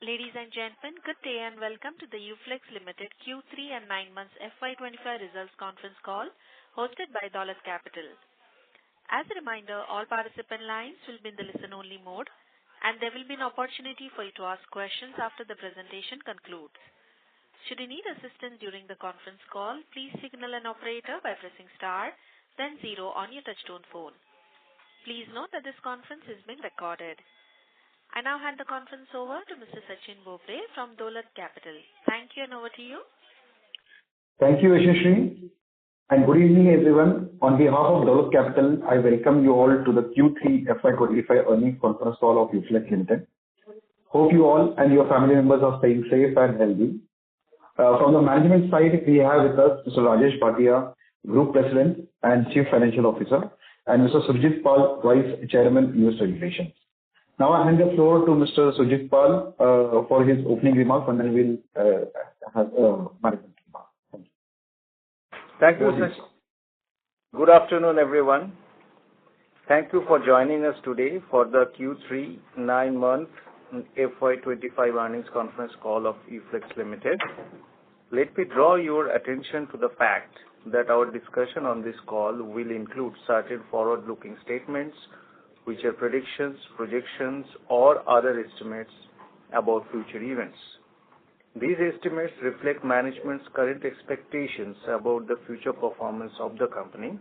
Ladies and gentlemen, good day and welcome to the Uflex Ltd Q3 and 9 months FY’25 results conference call hosted by Dolat Capital. As a reminder, all participant lines will be in the listen-only mode, and there will be an opportunity for you to ask questions after the presentation concludes. Should you need assistance during the conference call, please signal an operator by pressing star, then 0 on your touchtone phone. Please note that this conference is being recorded. I now hand the conference over to Mr. Sachin Bopre from Dolat Capital. Thank you, and over to you. Thank you, Yashashri, and good evening, everyone. On behalf of Dolat Capital, I welcome you all to the Q3 FY’25 earnings conference call of Uflex Ltd. Hope you all and your family members are staying safe and healthy. From the management side, we have with us Mr. Rajesh Bhatia, Group President and Chief Financial Officer, and Mr. Surjit Pal, Vice Chairman, Investor Relations. Now I hand the floor to Mr. Surjit Pal for his opening remarks, and then we'll have management remarks. Thank you, sir. Good afternoon, everyone. Thank you for joining us today for the Q3 9-month FY’25 earnings conference call of Uflex Ltd. Let me draw your attention to the fact that our discussion on this call will include certain forward-looking statements, which are predictions, projections, or other estimates about future events. These estimates reflect management's current expectations about the future performance of the company.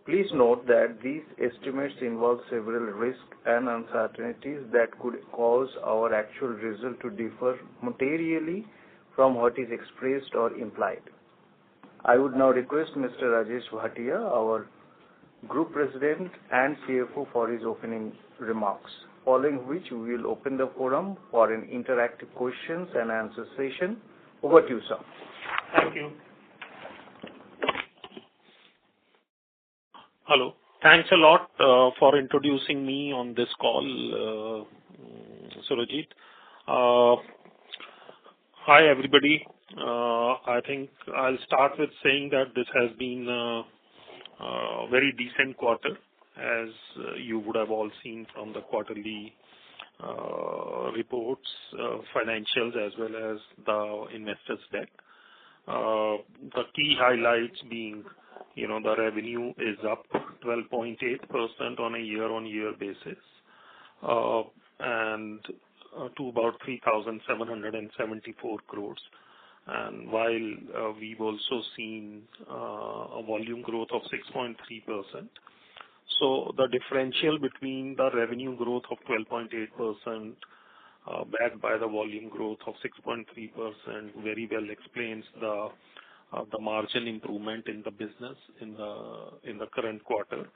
Please note that these estimates involve several risks and uncertainties that could cause our actual result to differ materially from what is expressed or implied. I would now request Mr. Rajesh Bhatia, our Group President and CFO, for his opening remarks, following which we will open the forum for an interactive questions and answer session. Over to you, sir. Thank you. Hello. Thanks a lot for introducing me on this call, Surajit. Hi, everybody. I think I'll start with saying that this has been a very decent quarter, as you would have all seen from the quarterly reports, financials, as well as the investors' deck. The key highlights being, the revenue is up 12.8% on a year-on-year basis, and to about 3,774 crores. And while we've also seen a volume growth of 6.3%, so the differential between the revenue growth of 12.8% backed by the volume growth of 6.3% very well explains the margin improvement in the business in the current quarter.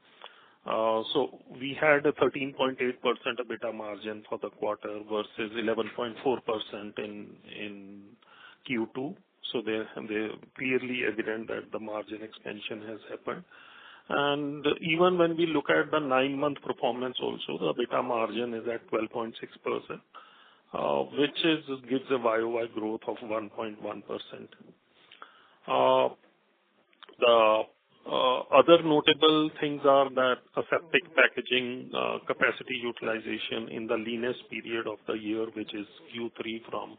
So we had a 13.8% EBITDA margin for the quarter versus 11.4% in Q2. So they're clearly evident that the margin expansion has happened. And even when we look at the 9-month performance also, the EBITDA margin is at 12.6%, which gives a YOY growth of 1.1%. The other notable things are that aseptic packaging capacity utilization in the leanest period of the year, which is Q3 from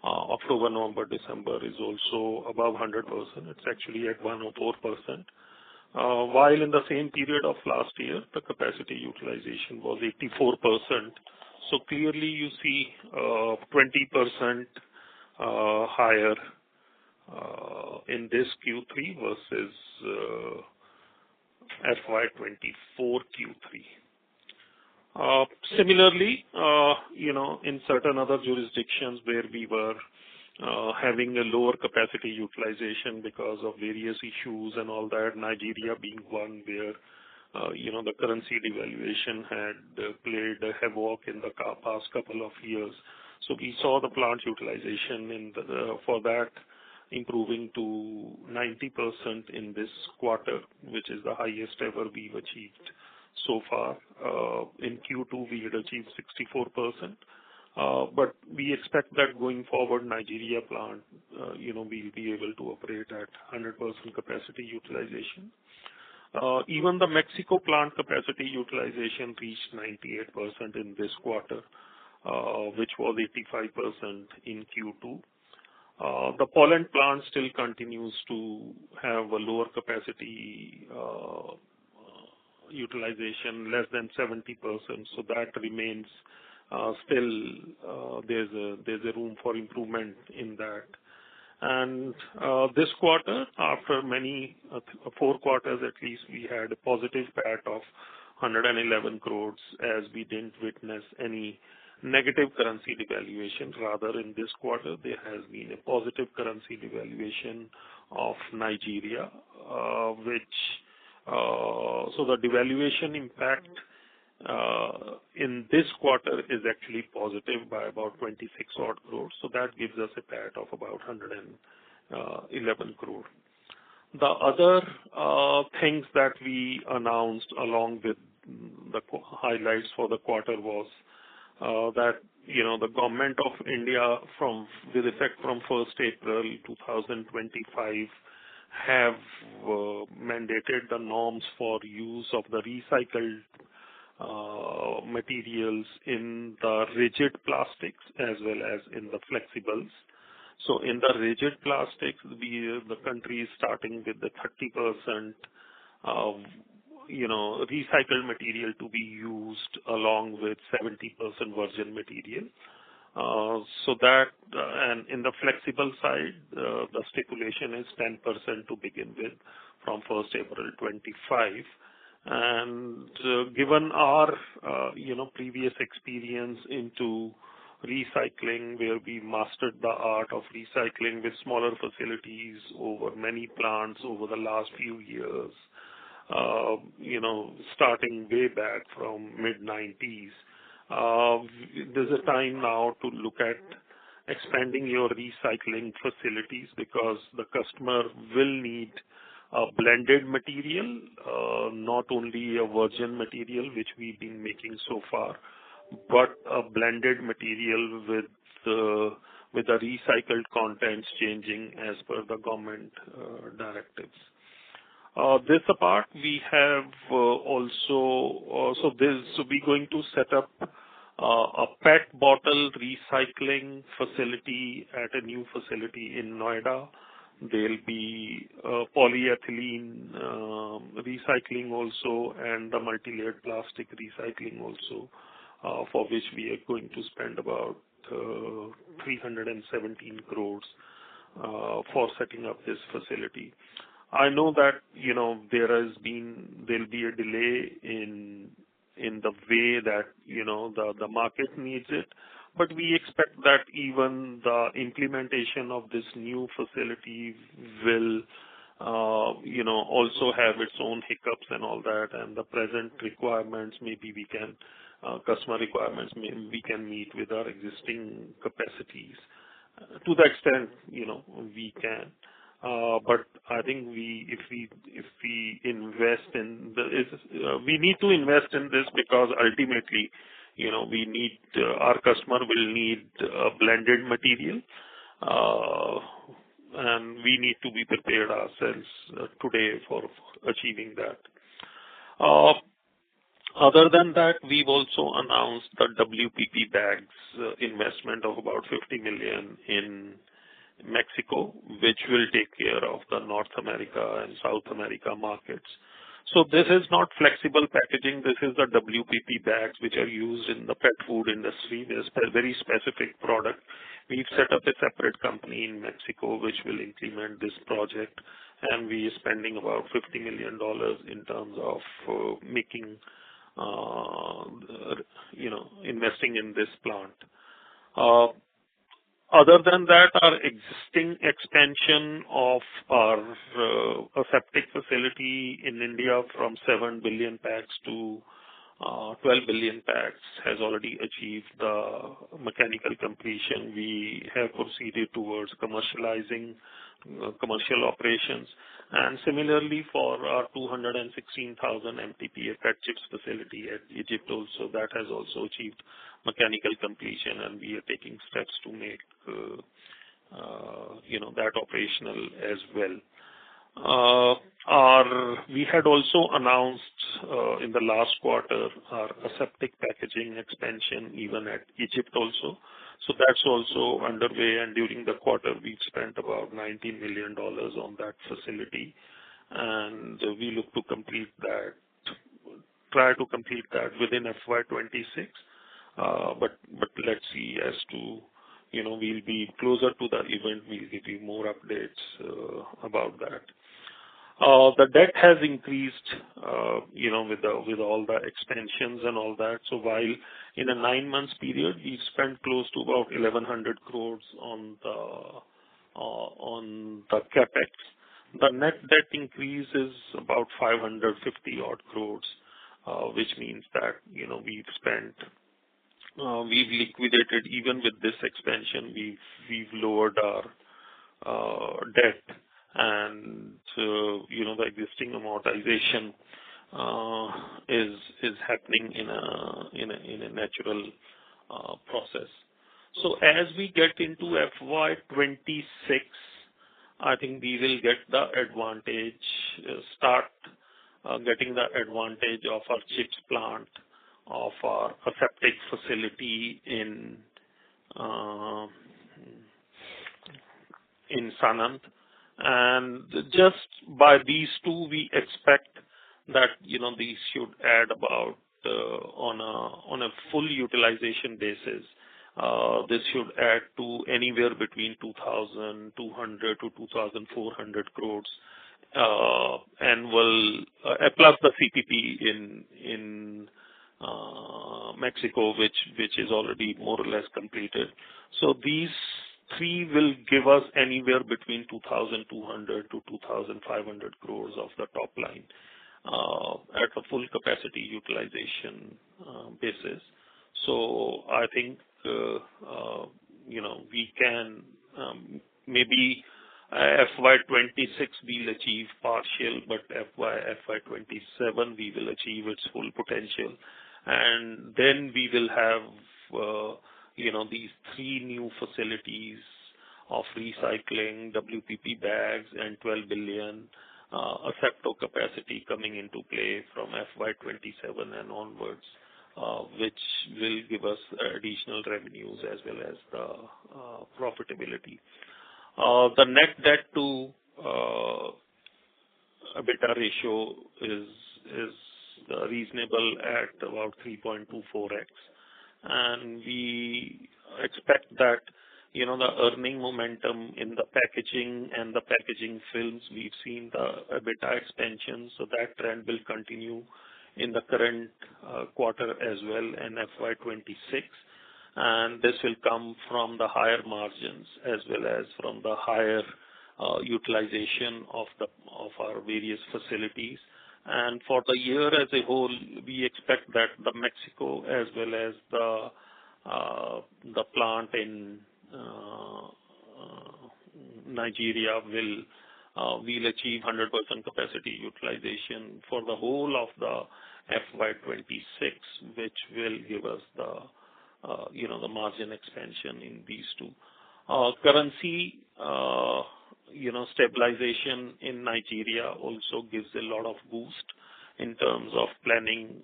October, November, December, is also above 100%. It's actually at 104%. While in the same period of last year, the capacity utilization was 84%. So clearly you see 20% higher in this Q3 versus FY’24 Q3. Similarly, in certain other jurisdictions where we were having a lower capacity utilization because of various issues and all that, Nigeria being one where, the currency devaluation had played havoc in the past couple of years. So we saw the plant utilization for that improving to 90% in this quarter, which is the highest ever we've achieved so far. In Q2, we had achieved 64%. But we expect that going forward, Nigeria plant, we'll be able to operate at 100% capacity utilization. Even the Mexico plant capacity utilization reached 98% in this quarter. which was 85% in Q2. The Poland plant still continues to have a lower capacity utilization, less than 70%, so that remains still there's a room for improvement in that. And this quarter, after many 4 quarters at least, we had a positive PAT of 111 crores, as we didn't witness any negative currency devaluation. Rather, in this quarter, there has been a positive currency devaluation of Nigeria, so the devaluation impact in this quarter is actually positive by about 26 odd crores. So that gives us a PAT of about 111 crore. The other things that we announced along with the highlights for the quarter was that the government of India, with effect from 1st April 2025, have mandated the norms for use of the recycled materials in the rigid plastics as well as in the flexibles. So in the rigid plastics, the country is starting with the 30% recycled material to be used along with 70% virgin material. So that, and in the flexible side, the stipulation is 10% to begin with from 1st April 25. And given our, previous experience into recycling, where we mastered the art of recycling with smaller facilities over many plants over the last few years, starting way back from mid-90s, there's a time now to look at expanding your recycling facilities, because the customer will need a blended material, not only a virgin material, which we've been making so far, but a blended material with the recycled contents changing as per the government directives. This apart, we have so we're going to set up a PET bottle recycling facility at a new facility in Noida. There'll be polyethylene recycling also, and the multi-layered plastic recycling also, for which we are going to spend about 317 crores for setting up this facility. I know that there'll be a delay in the way that the market needs it, but we expect that even the implementation of this new facility will also have its own hiccups and all that, and the present requirements customer requirements we can meet with our existing capacities to the extent we can. But I think if we invest in we need to invest in this, because ultimately, we need our customer will need a blended material, and we need to be prepared ourselves today for achieving that. Other than that, we've also announced the WPP bags investment of about 50 million in Mexico, which will take care of the North America and South America markets. So this is not flexible packaging. This is the WPP bags which are used in the pet food industry. There's a very specific product. We've set up a separate company in Mexico which will implement this project, and we are spending about $50 million in terms of investing in this plant. Other than that, our existing expansion of our aseptic facility in India from 7 billion packs to 12 billion packs has already achieved the mechanical completion. We have proceeded towards commercializing commercial operations. And similarly for our 216,000 MTPA PET chips facility at Egypt also, that has also achieved mechanical completion, and we are taking steps to make that operational as well. We had also announced in the last quarter our aseptic packaging expansion even at Egypt also. So that's also underway, and during the quarter we spent about $19 million on that facility, and we look to try to complete that within FY'26. But let's see as to, we'll be closer to the event. We'll give you more updates about that. The debt has increased, with all the extensions and all that. So while in a 9 months period, we spent close to about 1,100 crores on the capex. The net debt increase is about 550 odd crores, which means that, we've liquidated, even with this expansion, we've lowered our debt, and the existing amortization is happening in a natural process. So as we get into FY'26, I think we will get the advantage, start getting the advantage of our chips plant, of our aseptic facility in Sanand. And just by these two, we expect that, these should add about, on a full utilization basis, this should add to anywhere between 2,200 to 2,400 crores annual, plus the CPP in Mexico, which is already more or less completed. So these three will give us anywhere between 2,200 to 2,500 crores of the top line at a full capacity utilization basis. So I think we can maybe FY'26 we'll achieve partial, but FY'27 we will achieve its full potential, and then we will have these three new facilities of recycling, WPP bags, and 12 billion asepto capacity coming into play from FY'27 and onwards, which will give us additional revenues as well as the profitability. The net debt to EBITDA ratio is reasonable at about 3.24x, and we expect that the earning momentum in the packaging and the packaging films, we've seen the EBITDA expansion, so that trend will continue in the current quarter as well in FY'26. And this will come from the higher margins as well as from the higher utilization of our various facilities. And for the year as a whole, we expect that the Mexico as well as the plant in Nigeria will achieve 100% capacity utilization for the whole of the FY'26, which will give us the margin expansion in these two. Currency, stabilization in Nigeria also gives a lot of boost in terms of planning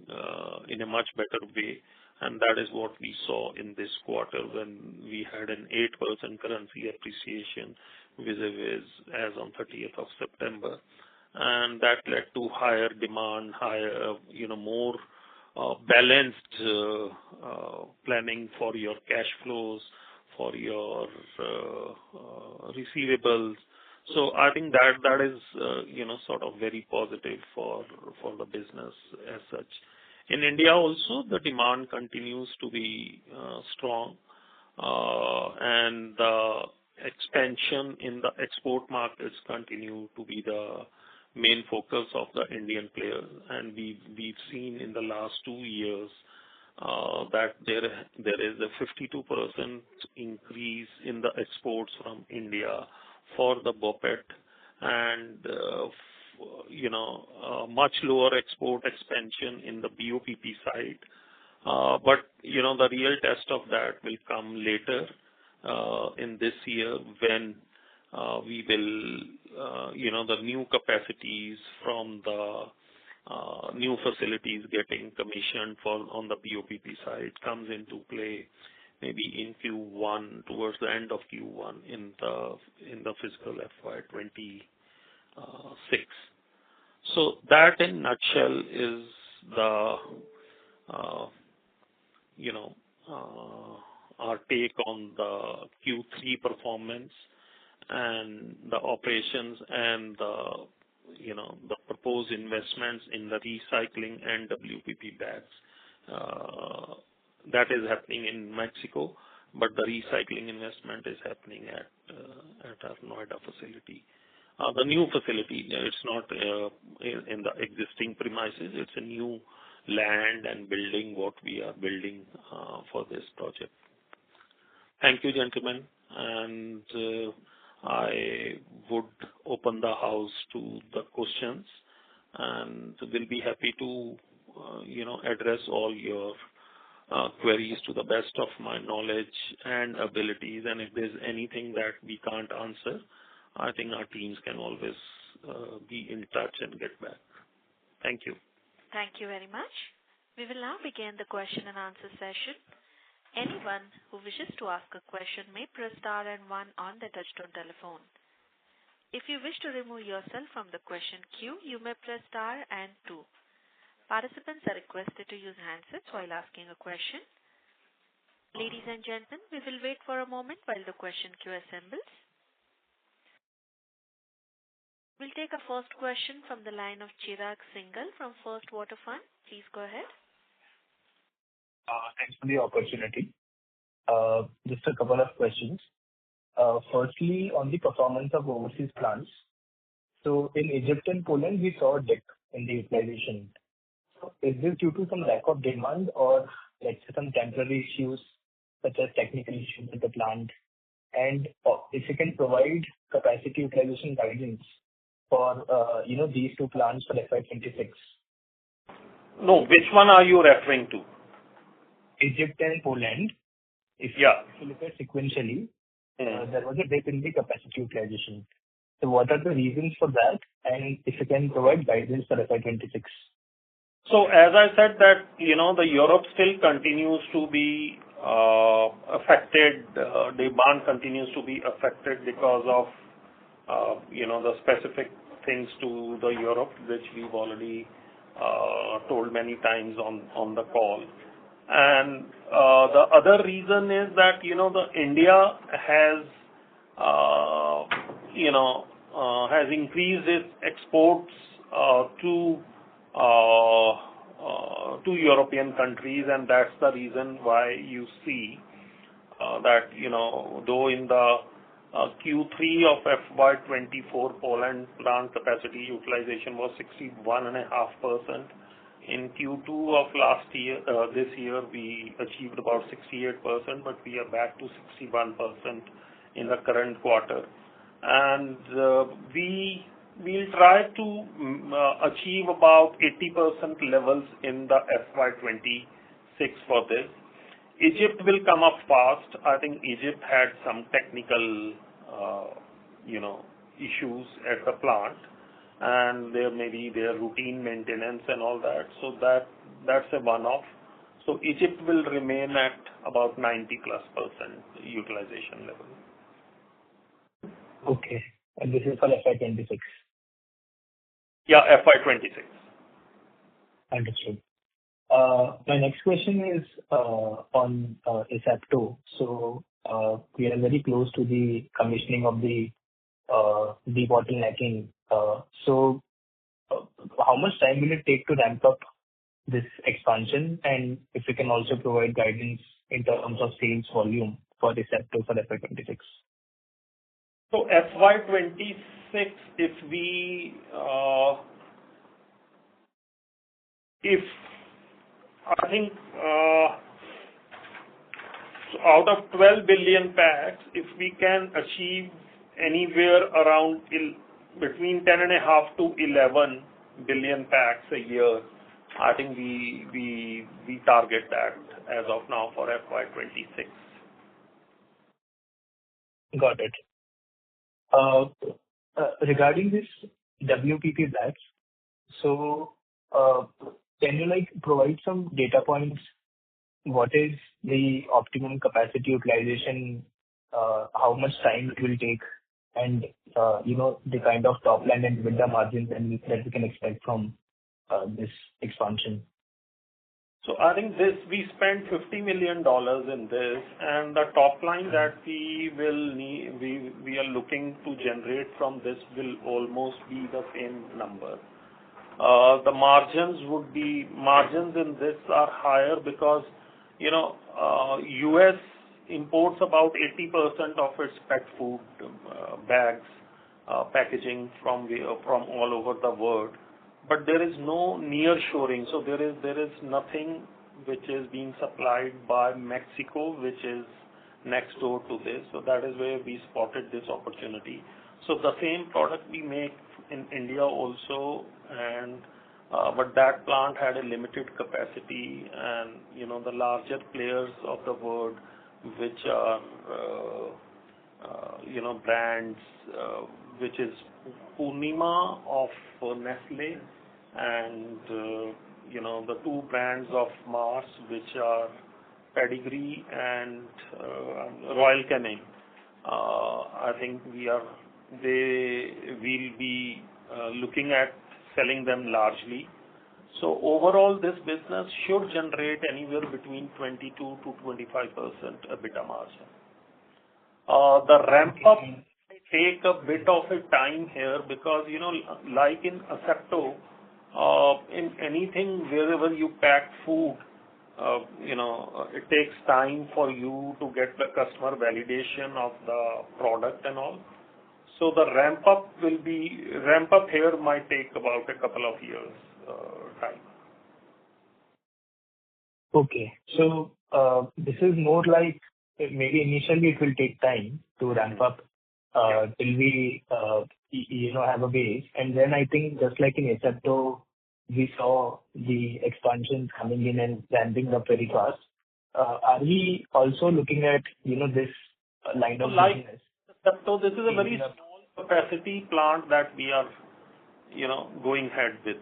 in a much better way. And that is what we saw in this quarter when we had an 8% currency appreciation vis-a-vis as on 30th of September. And that led to higher demand, more balanced planning for your cash flows, for your receivables. So I think that is, sort of very positive for the business as such. In India also, the demand continues to be strong, and the expansion in the export markets continue to be the main focus of the Indian players. And we've seen in the last 2 years that there is a 52% increase in the exports from India for the BOPET, and much lower export expansion in the BOPP side. But the real test of that will come later in this year when we will, the new capacities from the new facilities getting commissioned on the BOPP side comes into play maybe in Q1, towards the end of Q1 in the fiscal FY'26. So that in nutshell is the our take on the Q3 performance and the operations and the proposed investments in the recycling and WPP bags. That is happening in Mexico, but the recycling investment is happening at our Noida facility. The new facility, it's not in the existing premises. It's a new land and building what we are building for this project. Thank you, gentlemen, and I would open the house to the questions, and will be happy to address all your queries to the best of my knowledge and abilities. And if there's anything that we can't answer, I think our teams can always be in touch and get back. Thank you. Thank you very much. We will now begin the question and answer session. Anyone who wishes to ask a question may press star and 1 on the touchtone telephone. If you wish to remove yourself from the question queue, you may press star and 2. Participants are requested to use handsets while asking a question. Ladies and gentlemen, we will wait for a moment while the question queue assembles. We'll take a first question from the line of Chirag Singhal from First Water Fund. Please go ahead. Thanks for the opportunity. Just a couple of questions. Firstly, on the performance of overseas plants. So in Egypt and Poland, we saw a dip in the utilization. So is this due to some lack of demand or let's say some temporary issues such as technical issues with the plant? And if you can provide capacity utilization guidance for these two plants for FY'26. No, which one are you referring to? Egypt and Poland. If you look at sequentially, there was a dip in the capacity utilization. So what are the reasons for that? And if you can provide guidance for FY'26. So as I said that, the Europe still continues to be affected, demand continues to be affected because of, the specific things to the Europe, which we've already told many times on the call. And the other reason is that, the India has increased its exports to European countries, and that's the reason why you see that, though in the Q3 of FY'24, Poland plant capacity utilization was 61.5%. In Q2 of last year, this year, we achieved about 68%, but we are back to 61% in the current quarter. And we'll try to achieve about 80% levels in the FY'26 for this. Egypt will come up fast. I think Egypt had some technical, issues at the plant, and there may be their routine maintenance and all that. So that's a one-off. So Egypt will remain at about 90+% utilization level. Okay. And this is for FY'26. Yeah, FY'26. Understood. My next question is on Asepto. So we are very close to the commissioning of the debottlenecking. So how much time will it take to ramp up this expansion? And if you can also provide guidance in terms of sales volume for Asepto for FY'26. So FY'26, if I think so out of 12 billion packs, if we can achieve anywhere around between 10.5 to 11 billion packs a year, I think we target that as of now for FY'26. Got it. Regarding this WPP bags, so can you provide some data points? What is the optimum capacity utilization? How much time it will take? And the kind of top line and EBITDA margins that we can expect from this expansion. So I think we spent $50 million in this, and the top line that we are looking to generate from this will almost be the same number. The margins in this are higher because US imports about 80% of its pet food bags packaging from all over the world. But there is no near-shoring, so there is nothing which is being supplied by Mexico, which is next door to this. So that is where we spotted this opportunity. So the same product we make in India also, and but that plant had a limited capacity, and the larger players of the world, which are brands, which is Purnima of Nestle, and the two brands of Mars, which are Pedigree and Royal Canin. I think we'll be looking at selling them largely. So overall, this business should generate anywhere between 22 to 25% EBITDA margin. The ramp up take a bit of a time here because, like in Asepto, in anything wherever you pack food, it takes time for you to get the customer validation of the product and all. So the ramp up here might take about a couple of years time. Okay. So this is more like maybe initially it will take time to ramp up till we have a base, and then I think just like in Asepto, we saw the expansions coming in and ramping up very fast. Are we also looking at this line of business? Asepto, this is a very small capacity plant that we are going ahead with.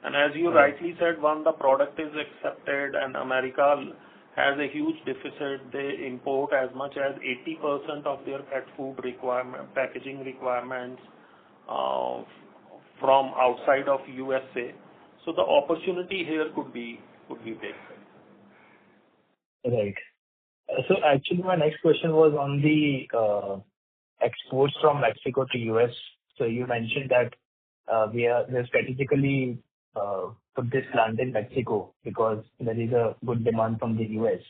And as you rightly said, when the product is accepted and America has a huge deficit, they import as much as 80% of their pet food packaging requirements from outside of USA. So the opportunity here could be big. Right. So actually, my next question was on the exports from Mexico to US. So you mentioned that we strategically put this plant in Mexico because there is a good demand from the US.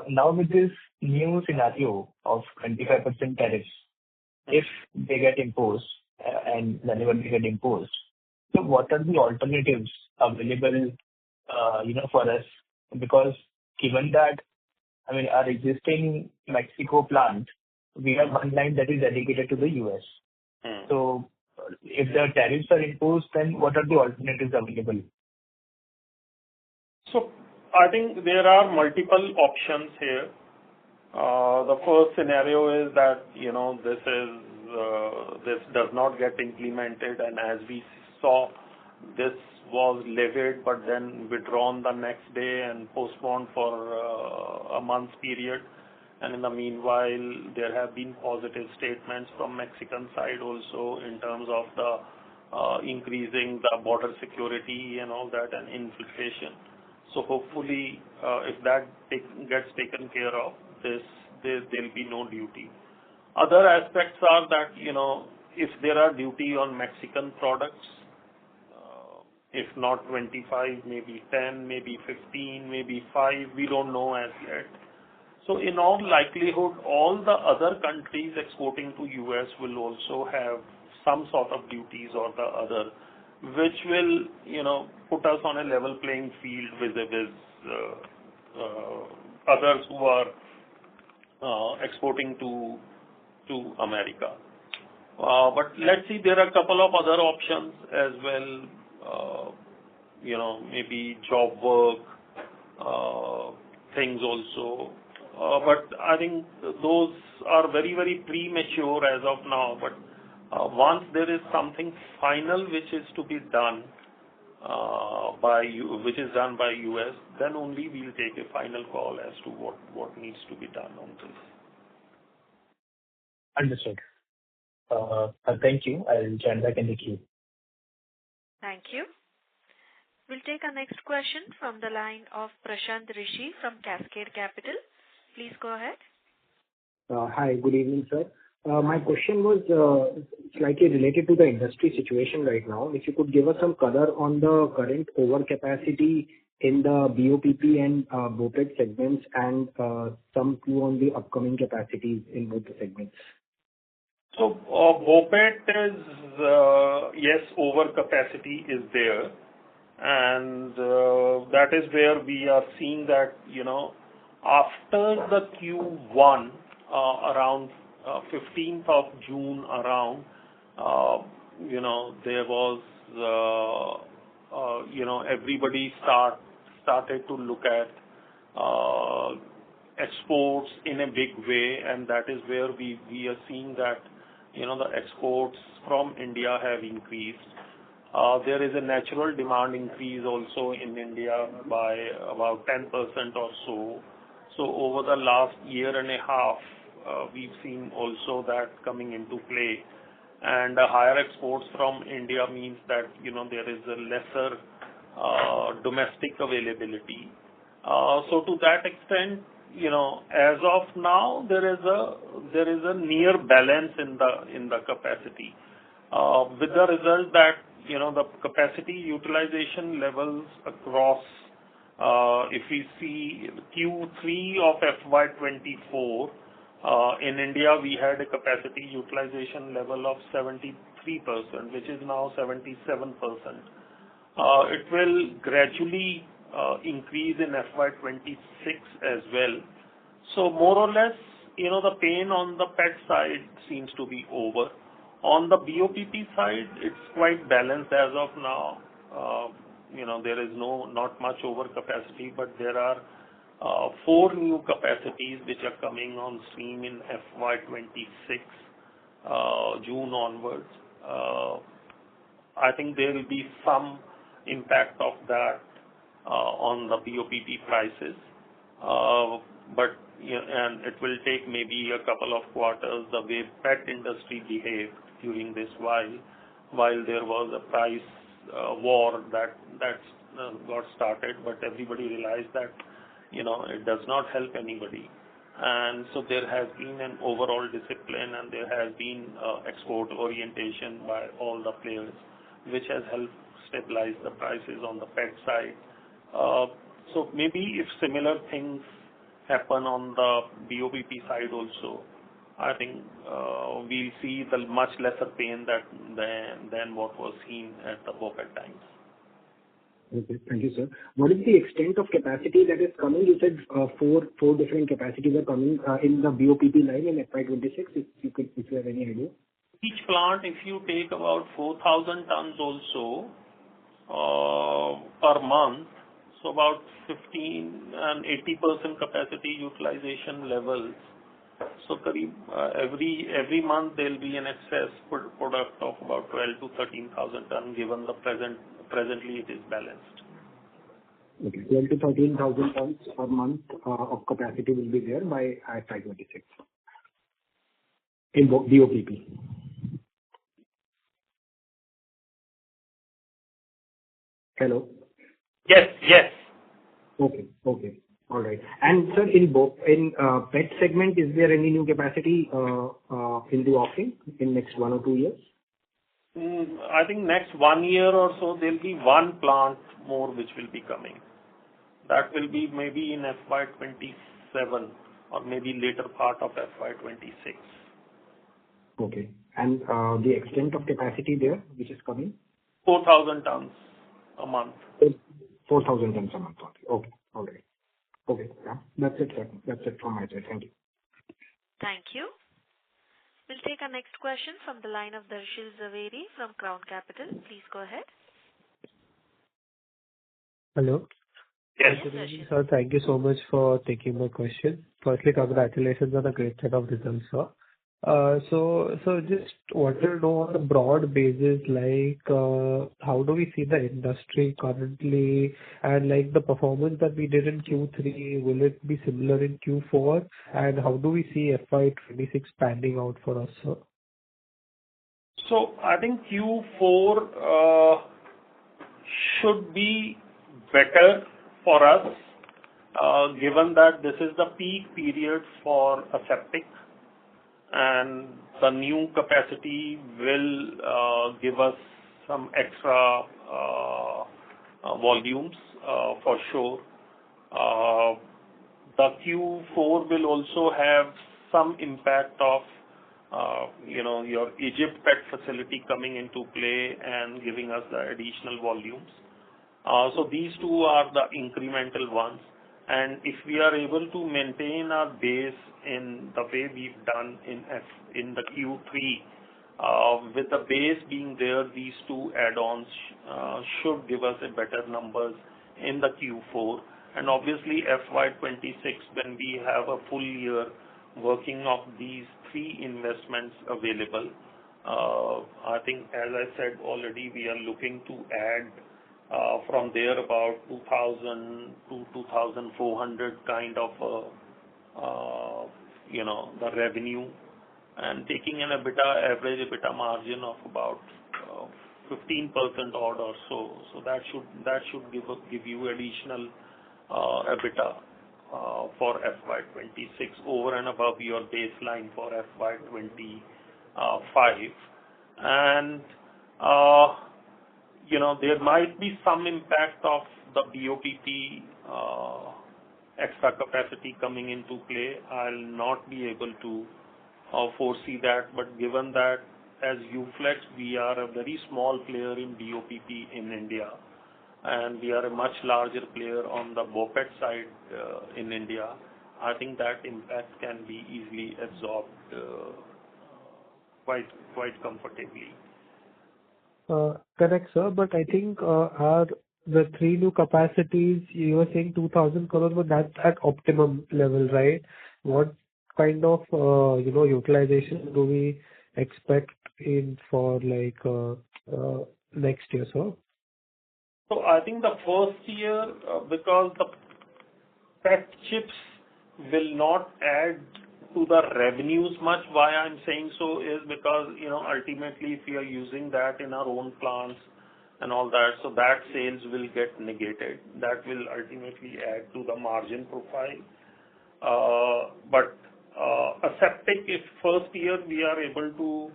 Now with this new scenario of 25% tariffs, if they get imposed and whenever they get imposed, so what are the alternatives available, for us? Because given that, our existing Mexico plant, we have one line that is dedicated to the US. So if the tariffs are imposed, then what are the alternatives available? So I think there are multiple options here. The first scenario is that this does not get implemented, and as we saw, this was levied but then withdrawn the next day and postponed for a month's period. And in the meanwhile, there have been positive statements from Mexican side also in terms of the increasing the border security and all that and infiltration. So hopefully, if that gets taken care of, there'll be no duty. Other aspects are that, if there are duty on Mexican products, if not 25, maybe 10, maybe 15, maybe 5, we don't know as yet. So in all likelihood, all the other countries exporting to US will also have some sort of duties or the other, which will, put us on a level playing field with others who are exporting to America. But let's see, there are a couple of other options as well, maybe job work, things also. But I think those are very, very premature as of now. But once there is something final which is to be done which is done by US, then only we'll take a final call as to what needs to be done on this. Understood. Thank you. I'll join back in the queue. Thank you. We'll take our next question from the line of Prashant Rishi from Cascade Capital. Please go ahead. Hi, good evening, sir. My question was slightly related to the industry situation right now. If you could give us some color on the current overcapacity in the BOPP and BOPET segments and some clue on the upcoming capacities in both the segments. So BOPET is, yes, overcapacity is there. And that is where we are seeing that, after the Q1, around 15th of June around, there was, everybody started to look at exports in a big way, and that is where we are seeing that, the exports from India have increased. There is a natural demand increase also in India by about 10% or so. So over the last year and a half, we've seen also that coming into play. And higher exports from India means that, there is a lesser domestic availability. So to that extent, as of now, there is a near balance in the capacity. With the result that, the capacity utilization levels across, if we see Q3 of FY'24, in India, we had a capacity utilization level of 73%, which is now 77%. It will gradually increase in FY'26 as well. So more or less, the pain on the PET side seems to be over. On the BOPP side, it's quite balanced as of now. There is not much overcapacity, but there are 4 new capacities which are coming on stream in FY'26, June onwards. I think there will be some impact of that on the BOPP prices. And it will take maybe a couple of quarters the way PET industry behaved during this while there was a price war that got started, but everybody realized that it does not help anybody. And so there has been an overall discipline and there has been export orientation by all the players, which has helped stabilize the prices on the PET side. So maybe if similar things happen on the BOPP side also, I think we'll see the much lesser pain than what was seen at the BOPET times. Okay, thank you, sir. What is the extent of capacity that is coming? You said four different capacities are coming in the BOPP line in FY'26. If you have any idea. Each plant, if you take about 4,000 tons also per month, so about 15 and 80% capacity utilization levels. So every month there will be an excess product of about 12 to 13,000 tons given the presently it is balanced. Okay, 12 to 13,000 tons per month of capacity will be there by FY'26 in BOPP. Hello? Yes. Okay. All right. And sir, in PET segment, is there any new capacity in the offing in next 1 or 2 years? I think next 1 year or so, there will be one plant more which will be coming. That will be maybe in FY'27 or maybe later part of FY'26. Okay. And the extent of capacity there, which is coming? 4,000 tons a month. 4,000 tons a month. Okay. All right. Okay. Yeah. That's it, sir. That's it from my side. Thank you. Thank you. We'll take our next question from the line of Darshil Zaveri from Crown Capital. Please go ahead. Hello. Yes. Yes, Ashish. Sir, thank you so much for taking my question. Firstly, congratulations on a great set of results, sir. So just wanted to know on a broad basis, like, how do we see the industry currently and, like, the performance that we did in Q3, will it be similar in Q4? And how do we see FY'26 panning out for us, sir? So I think Q4 should be better for us, given that this is the peak period for aseptic, and the new capacity will give us some extra volumes for sure. The Q4 will also have some impact of your Egypt PET facility coming into play and giving us the additional volumes. So these two are the incremental ones. And if we are able to maintain our base in the way we've done in the Q3, with the base being there, these two add-ons should give us a better numbers in the Q4. And obviously FY'26, when we have a full year working of these three investments available, I think, as I said already, we are looking to add from there about 2,000 to 2,400 kind of the revenue, and taking an average EBITDA margin of about 15% odd or so. So that should give you additional EBITDA for FY'26 over and above your baseline for FY'25. And there might be some impact of the BOPP extra capacity coming into play. I'll not be able to foresee that, but given that as Uflex, we are a very small player in BOPP in India, and we are a much larger player on the BOPET side in India, I think that impact can be easily absorbed quite comfortably. Correct, sir. But I think the three new capacities, you were saying 2,000 crores, but that's at optimum level, right? What kind of utilization do we expect for next year, sir? So I think the first year, because the PET chips will not add to the revenues much. Why I'm saying so is because, ultimately if we are using that in our own plants and all that, so that sales will get negated. That will ultimately add to the margin profile. But aseptic, if first year we are able to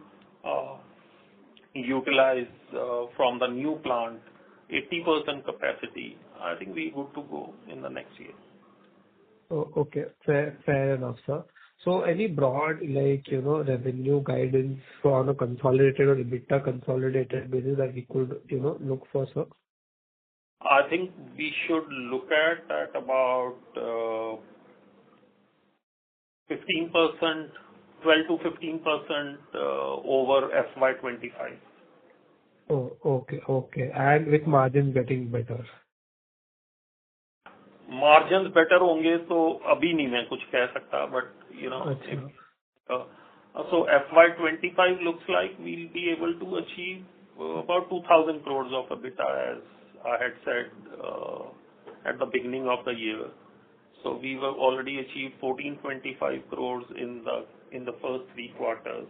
utilize from the new plant 80% capacity, I think we're good to go in the next year. Oh, okay. Fair enough, sir. So any broad, revenue guidance on a consolidated or EBITDA consolidated basis that we could, look for, sir? I think we should look at about 15%, 12 to 15% over FY'25. Oh, okay. And with margins getting better? Margins better होंगे तो अभी नहीं मैं कुछ कह सकता, but so FY'25 looks like we'll be able to achieve about 2,000 crores of EBITDA, as I had said at the beginning of the year. So we have already achieved 1,425 crores in the first three quarters,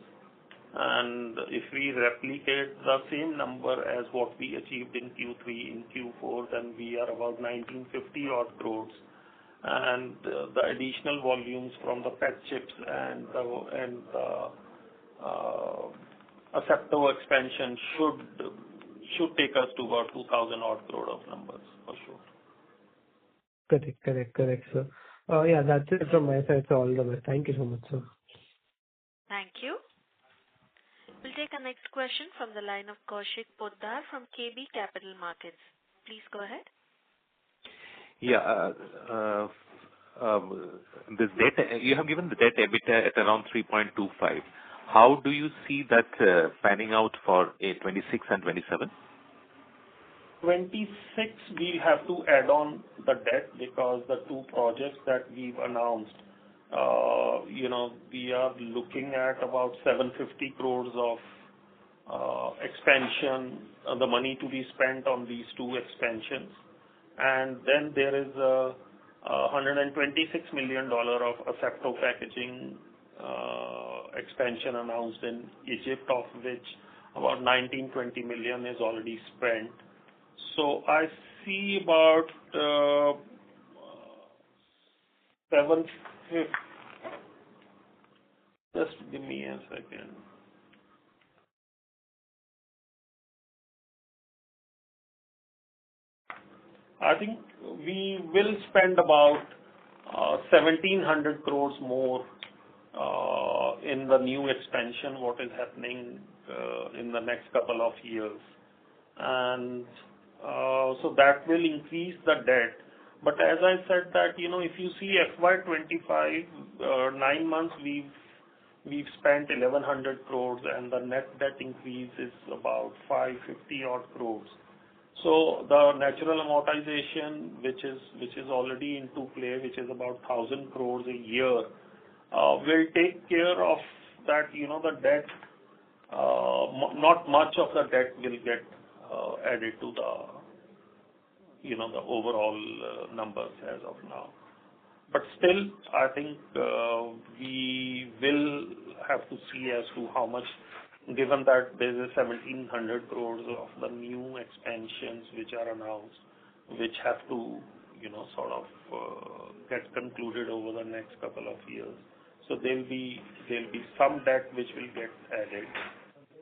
and if we replicate the same number as what we achieved in Q3 in Q4, then we are about 1,950 odd crores, and the additional volumes from the PET chips and the asepto expansion should take us to about 2,000 odd crore of numbers for sure. Correct, sir. Yeah, that's it from my side. So all the best. Thank you so much, sir. Thank you. We'll take our next question from the line of Kaushik Poddar from KB Capital Markets. Please go ahead. Yeah. This debt, you have given the debt EBITDA at around 3.25. How do you see that panning out for 26 and 27? 26, we have to add on the debt because the two projects that we've announced, we are looking at about 750 crores of expansion, the money to be spent on these two expansions. And then there is a $126 million of asepto packaging expansion announced in Egypt, of which about 19-20 million is already spent. So I see about 750. Just give me a second. I think we will spend about 1,700 crores more in the new expansion, what is happening in the next couple of years. And so that will increase the debt. But as I said that, if you see FY'25, 9 months, we've spent 1,100 crores and the net debt increase is about 550 odd crores. So the natural amortization, which is already into play, which is about 1,000 crores a year, will take care of that. The debt, not much of the debt will get added to the overall numbers as of now. But still, I think we will have to see as to how much, given that there is 1,700 crores of the new expansions which are announced, which have to, sort of get concluded over the next couple of years. So there'll be some debt which will get added,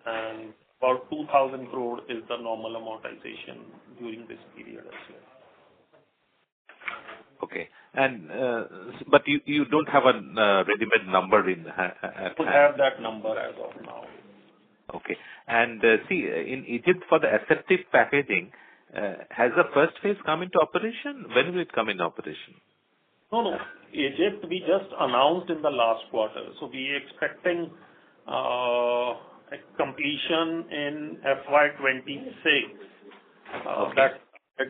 and about 2,000 crore is the normal amortization during this period as well. Okay. And but you don't have a ready-made number in at hand. We have that number as of now. Okay. And see, in Egypt for the aseptic packaging, has the first phase come into operation? When will it come into operation? No. Egypt, we just announced in the last quarter. So we are expecting a completion in FY'26. That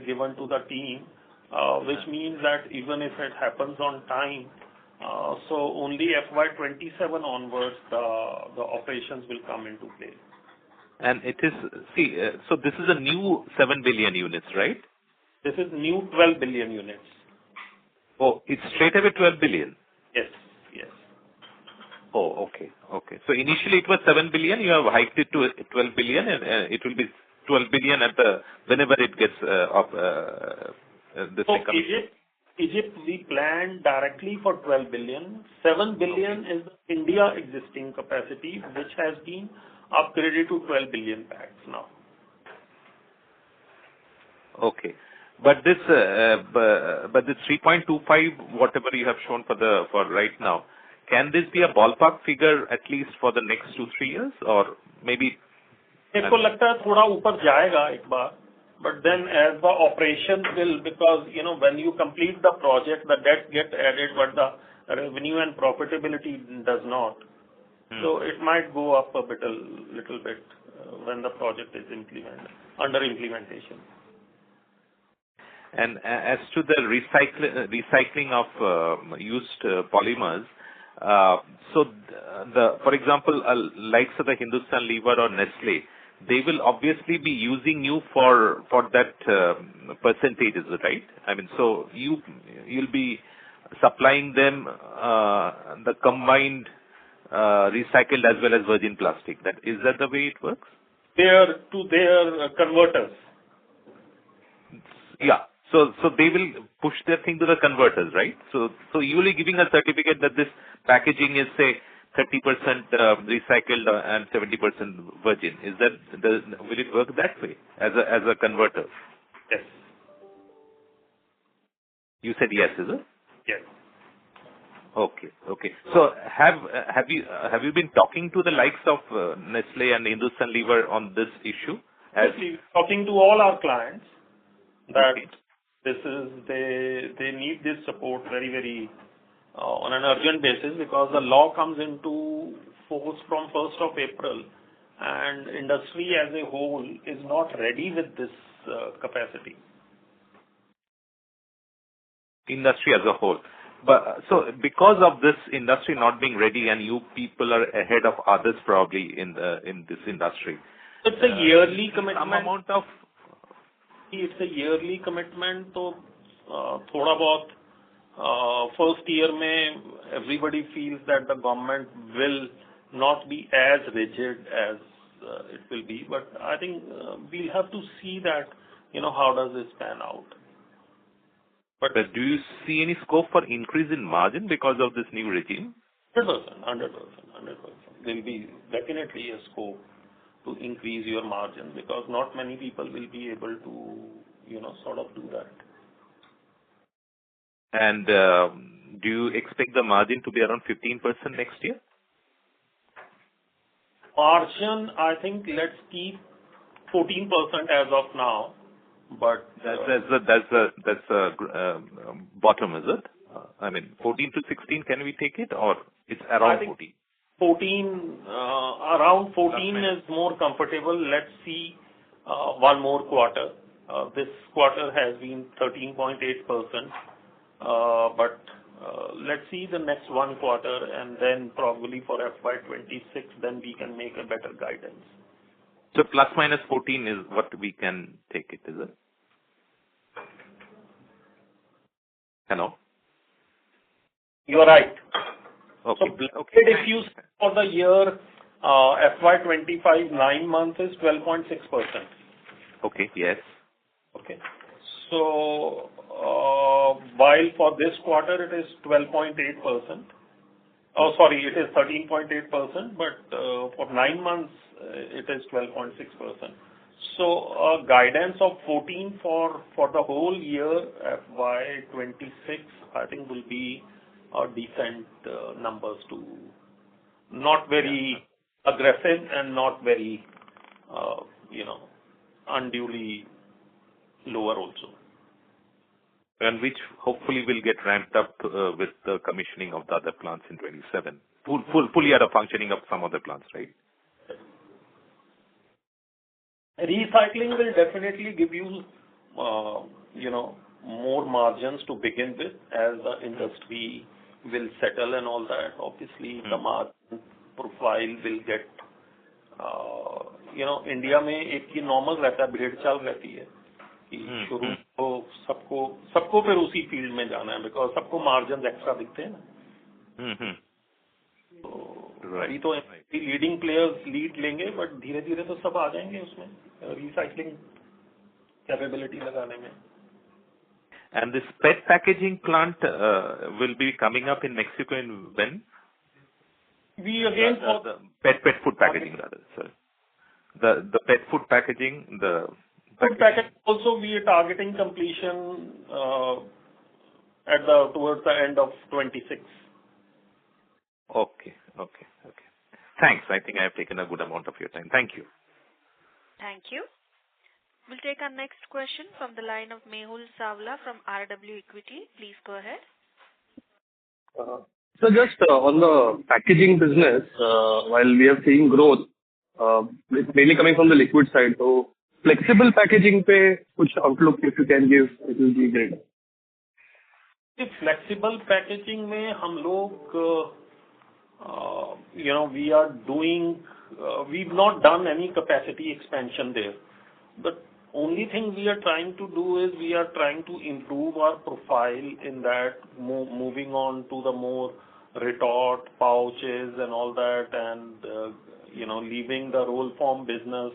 given to the team, which means that even if it happens on time, so only FY'27 onwards the operations will come into play. And it is, so this is a new 7 billion units, right? This is new 12 billion units. Oh, it's straight away 12 billion? Yes. Oh, okay. So initially it was 7 billion, you have hiked it to 12 billion, and it will be 12 billion whenever it gets Egypt, we planned directly for 12 billion. 7 billion is the India existing capacity, which has been upgraded to 12 billion packs now. Okay. But this 3.25, whatever you have shown for right now, can this be a ballpark figure at least for the next 2-3 years, or maybe? मेरे को लगता है थोड़ा ऊपर जाएगा एक बार, but then as the operation will, because when you complete the project, the debt gets added, but the revenue and profitability does not. So it might go up a little bit when the project is under implementation. And as to the recycling of used polymers, so for example, likes of the Hindustan Lever or Nestle, they will obviously be using you for that percentages, right? I mean, so you'll be supplying them the combined recycled as well as virgin plastic. Is that the way it works? To their converters. Yeah. So they will push their thing to the converters, right? So you will be giving a certificate that this packaging is, say, 30% recycled and 70% virgin. Will it work that way as a converter? Yes. You said yes, is it? Yes. Okay. So have you been talking to the likes of Nestle and Hindustan Lever on this issue? Yes, talking to all our clients that they need this support very, very on an urgent basis, because the law comes into force from 1st of April, and industry as a whole is not ready with this capacity. Industry as a whole. But so because of this industry not being ready and you people are ahead of others probably in this industry. It's a yearly commitment. Some amount of. It's a yearly commitment. So थोड़ा बहुत first year में everybody feels that the government will not be as rigid as it will be. But I think we'll have to see that how does this pan out. But do you see any scope for increase in margin because of this new regime? 100%. There will be definitely a scope to increase your margin because not many people will be able to, sort of do that. And do you expect the margin to be around 15% next year? Margin, I think let's keep 14% as of now. But that's the bottom, is it? I mean, 14 to 16. Can we take it, or it's around 14? 14, around 14 is more comfortable. Let's see one more quarter. This quarter has been 13.8%. But let's see the next one quarter, and then probably for FY'26, then we can make a better guidance. So plus minus 14 is what we can take it, is it? Hello? You are right. Okay. So if you for the year FY'25 9 months is 12.6%. Okay. Yes. Okay. So while for this quarter it is 12.8%. Oh, sorry, it is 13.8%, but for 9 months it is 12.6%. So guidance of 14 for the whole year FY'26, I think will be decent numbers to not very aggressive and not very unduly lower also. And which hopefully will get ramped up with the commissioning of the other plants in 27. Full year of functioning of some other plants, right? Recycling will definitely give you, more margins to begin with as the industry will settle and all that. Obviously, the margin profile will get, India में एक ही normal रहता है, भेड़ चाल रहती है कि शुरू तो सबको फिर उसी फील्ड में जाना है because सबको मार्जिन एक्स्ट्रा दिखते हैं ना. तो अभी तो लीडिंग प्लेयर्स लीड लेंगे, बट धीरे धीरे तो सब आ जाएंगे उसमें रिसाइक्लिंग कैपेबिलिटी लगाने में. And this PET packaging plant will be coming up in Mexico in when? We again for the pet food packaging rather, sir. The pet food packaging, the food packaging also we are targeting completion towards the end of 26. Okay. Thanks. I think I have taken a good amount of your time. Thank you. Thank you. We'll take our next question from the line of Mehul Savla from RW Equity. Please go ahead. So just on the packaging business, while we are seeing growth, it's mainly coming from the liquid side. So flexible packaging पे कुछ outlook if you can give, it will be great. Flexible packaging में हम लोग we are doing, we've not done any capacity expansion there. The only thing we are trying to do is we are trying to improve our profile in that, moving on to the more retort pouches and all that, and leaving the roll form business,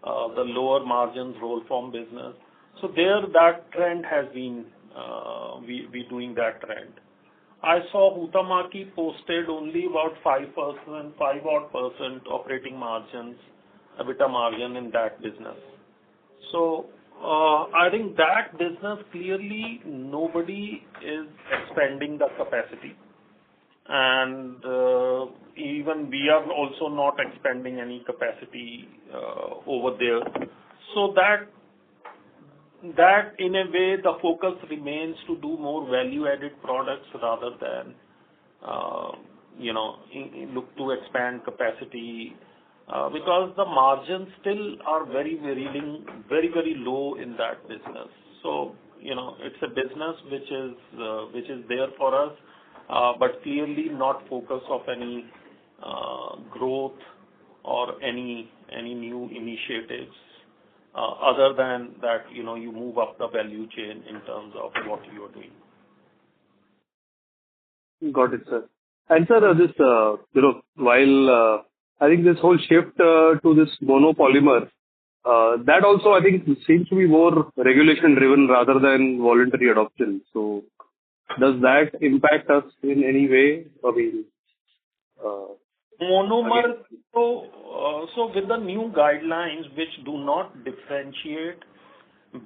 the lower margins roll form business. So there that trend has been, we doing that trend. I saw Huhtamaki posted only about 5% operating margins, EBITDA margin in that business. So I think that business clearly nobody is expanding the capacity, and even we are also not expanding any capacity over there. So that in a way the focus remains to do more value-added products rather than look to expand capacity because the margins still are very low in that business. So, it's a business which is there for us, but clearly not focus of any growth or any new initiatives, other than that, you move up the value chain in terms of what you are doing. Got it, sir. And sir, this, while I think this whole shift to this monopolymer, that also I think seems to be more regulation driven rather than voluntary adoption. So does that impact us in any way? I mean, monomer, so with the new guidelines which do not differentiate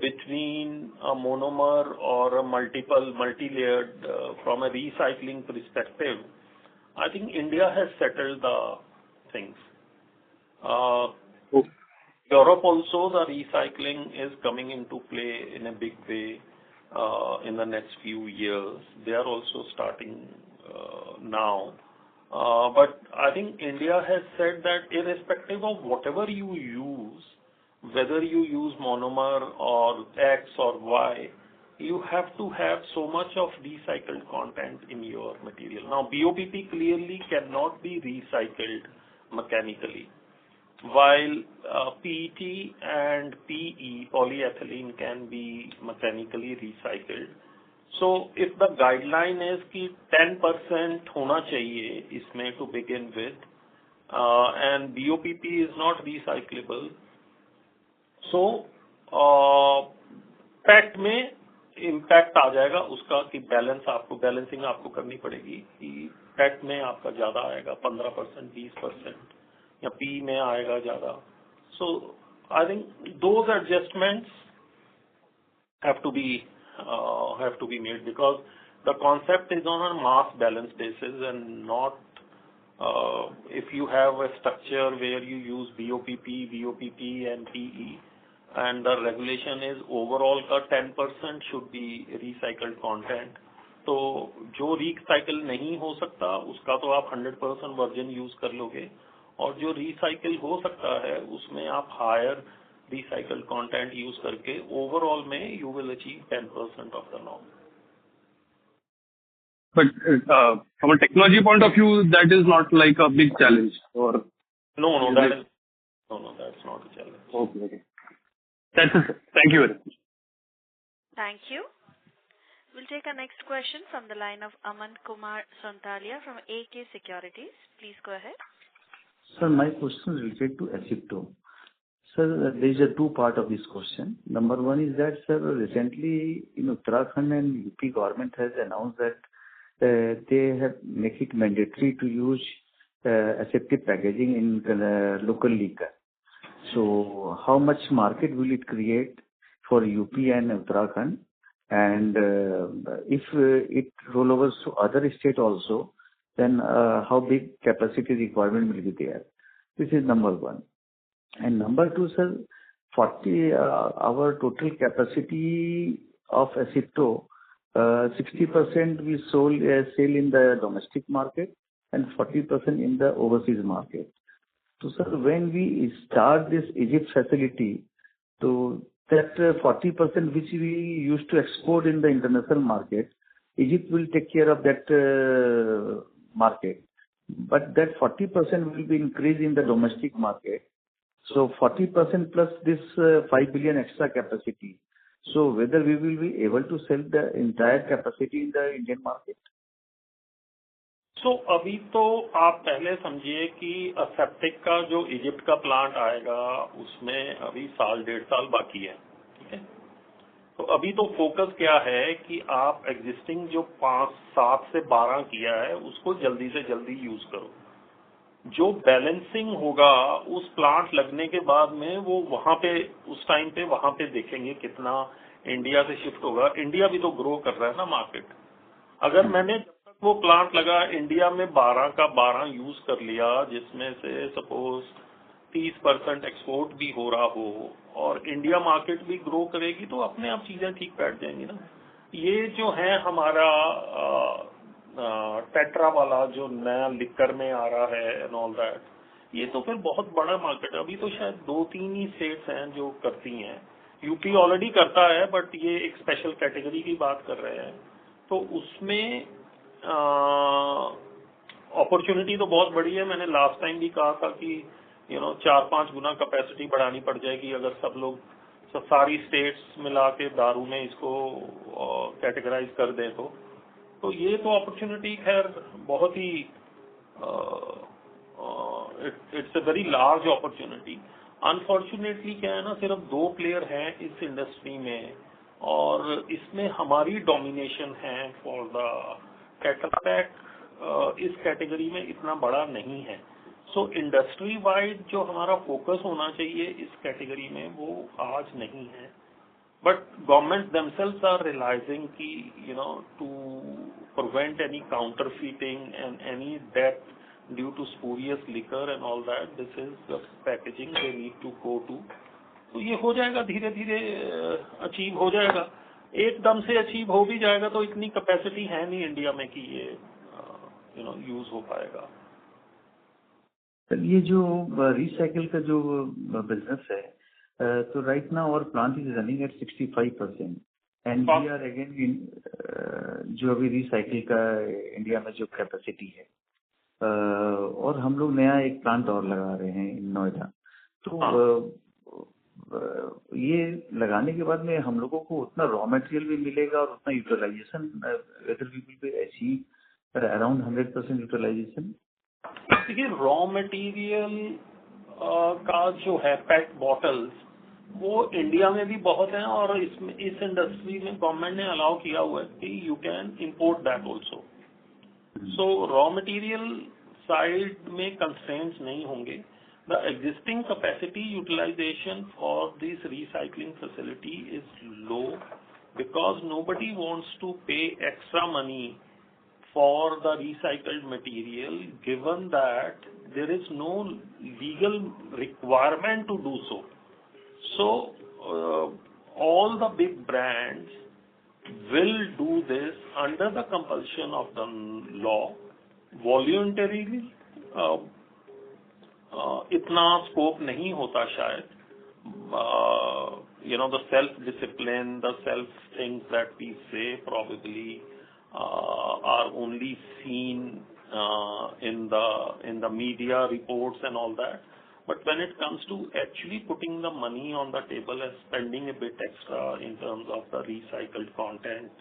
between a monomer or a multi-layered from a recycling perspective, I think India has settled the things. Europe also, the recycling is coming into play in a big way in the next few years. They are also starting now. But I think India has said that irrespective of whatever you use, whether you use monomer or X or Y, you have to have so much of recycled content in your material. Now, BOPP clearly cannot be recycled mechanically, while PET and PE, polyethylene, can be mechanically recycled. So if the guideline is कि 10% होना चाहिए इसमें to begin with, and BOPP is not recyclable, so PET में impact आ जाएगा उसका कि balancing आपको करनी पड़ेगी कि PET में आपका ज्यादा आएगा 15%, 20%, या P में आएगा ज्यादा. So I think those adjustments have to be made, because the concept is on a mass balance basis and not if you have a structure where you use BOPP and PE, and the regulation is overall का 10% should be recycled content. तो जो recycle नहीं हो सकता उसका तो आप 100% virgin use कर लोगे, और जो recycle हो सकता है उसमें आप higher recycled content use करके overall में you will achieve 10% of the norm. But from a technology point of view, that is not like a big challenge, or No, that's not a challenge. Okay. That's it, sir. Thank you very much. Thank you. We'll take our next question from the line of Aman Kumar Santalia from AK Securities. Please go ahead. Sir, my question is related to Acipto. Sir, there is a two part of this question. Number one is that, sir, recently Uttarakhand and UP government has announced that they have make it mandatory to use aseptic packaging in local liquor. So how much market will it create for UP and Uttarakhand? And if it rollovers to other state also, then how big capacity requirement will be there? This is number one. And number two, sir, our total capacity of Acipto, 60% we sell in the domestic market and 40% in the overseas market. So, sir, when we start this Egypt facility, so that 40% which we used to export in the international market, Egypt will take care of that market. But that 40% will be increased in the domestic market. So 40% plus this 5 billion extra capacity. So whether we will be able to sell the entire capacity in the Indian market? So अभी तो आप पहले समझिए कि aseptic का जो Egypt का plant आएगा उसमें अभी 1.5 साल बाकी है. ठीक है. तो अभी तो फोकस क्या है कि आप एग्जिस्टिंग जो 7 से 12 किया है उसको जल्दी से जल्दी यूज करो. जो बैलेंसिंग होगा उस प्लांट लगने के बाद में वो वहां पे उस टाइम पे वहां पे देखेंगे कितना इंडिया से शिफ्ट होगा. इंडिया भी तो ग्रो कर रहा है ना मार्केट. अगर मैंने जब तक वो प्लांट लगा इंडिया में 12 का 12 यूज कर लिया, जिसमें से सपोज 30% एक्सपोर्ट भी हो रहा हो और इंडिया मार्केट भी ग्रो करेगी, तो अपने आप चीजें ठीक बैठ जाएंगी ना. ये जो है हमारा टेट्रा वाला जो नया लिकर में आ रहा है एंड ऑल दैट, ये तो फिर बहुत बड़ा मार्केट है। अभी तो शायद 2-3 ही स्टेट्स हैं जो करती हैं। यूपी ऑलरेडी करता है, बट ये एक स्पेशल कैटेगरी की बात कर रहे हैं, तो उसमें अपॉर्चुनिटी तो बहुत बड़ी है। मैंने लास्ट टाइम भी कहा था कि 4-5 गुना कैपेसिटी बढ़ानी पड़ जाएगी अगर सब लोग सारी स्टेट्स मिला के दारू में इसको कैटेगराइज कर दें तो ये तो अपॉर्चुनिटी खैर बहुत ही it's a very large opportunity. Unfortunately क्या है ना, सिर्फ 2 प्लेयर हैं इस इंडस्ट्री में और इसमें हमारी डोमिनेशन है फॉर द कैटरपैक इस कैटेगरी में इतना बड़ा नहीं है। सो इंडस्ट्री वाइड जो हमारा फोकस होना चाहिए इस कैटेगरी में वो आज नहीं है। But governments themselves are realizing कि to prevent any counterfeiting and any debt due to spurious liquor and all that, this is the packaging they need to go to. तो ये हो जाएगा, धीरे धीरे अचीव हो जाएगा। एकदम से अचीव हो भी जाएगा तो इतनी कैपेसिटी है नहीं इंडिया में कि ये यूज हो पाएगा। ये जो रिसाइकिल का जो बिजनेस है, तो right now our plant is running at 65% and we are again जो अभी रिसाइकिल का इंडिया में जो कैपेसिटी है, और हम लोग नया एक प्लांट और लगा रहे हैं इन नोएडा। तो ये लगाने के बाद में हम लोगों को उतना रॉ मटेरियल भी मिलेगा और उतना utilisation whether we will be achieve around 100% utilisation. देखिए, रॉ मटेरियल का जो है पैक बॉटल्स वो इंडिया में भी बहुत है और इसमें इस इंडस्ट्री में गवर्नमेंट ने अलाउ किया हुआ है कि you can import that also. So raw material side में कंस्ट्रेंट्स नहीं होंगे। The existing capacity utilisation for this recycling facility is low because nobody wants to pay extra money for the recycled material, given that there is no legal requirement to do so. So all the big brands will do this under the compulsion of the law voluntarily. इतना scope नहीं होता शायद। The self-discipline, the self-things that we say probably are only seen in the media reports and all that. But when it comes to actually putting the money on the table and spending a bit extra in terms of the recycled content,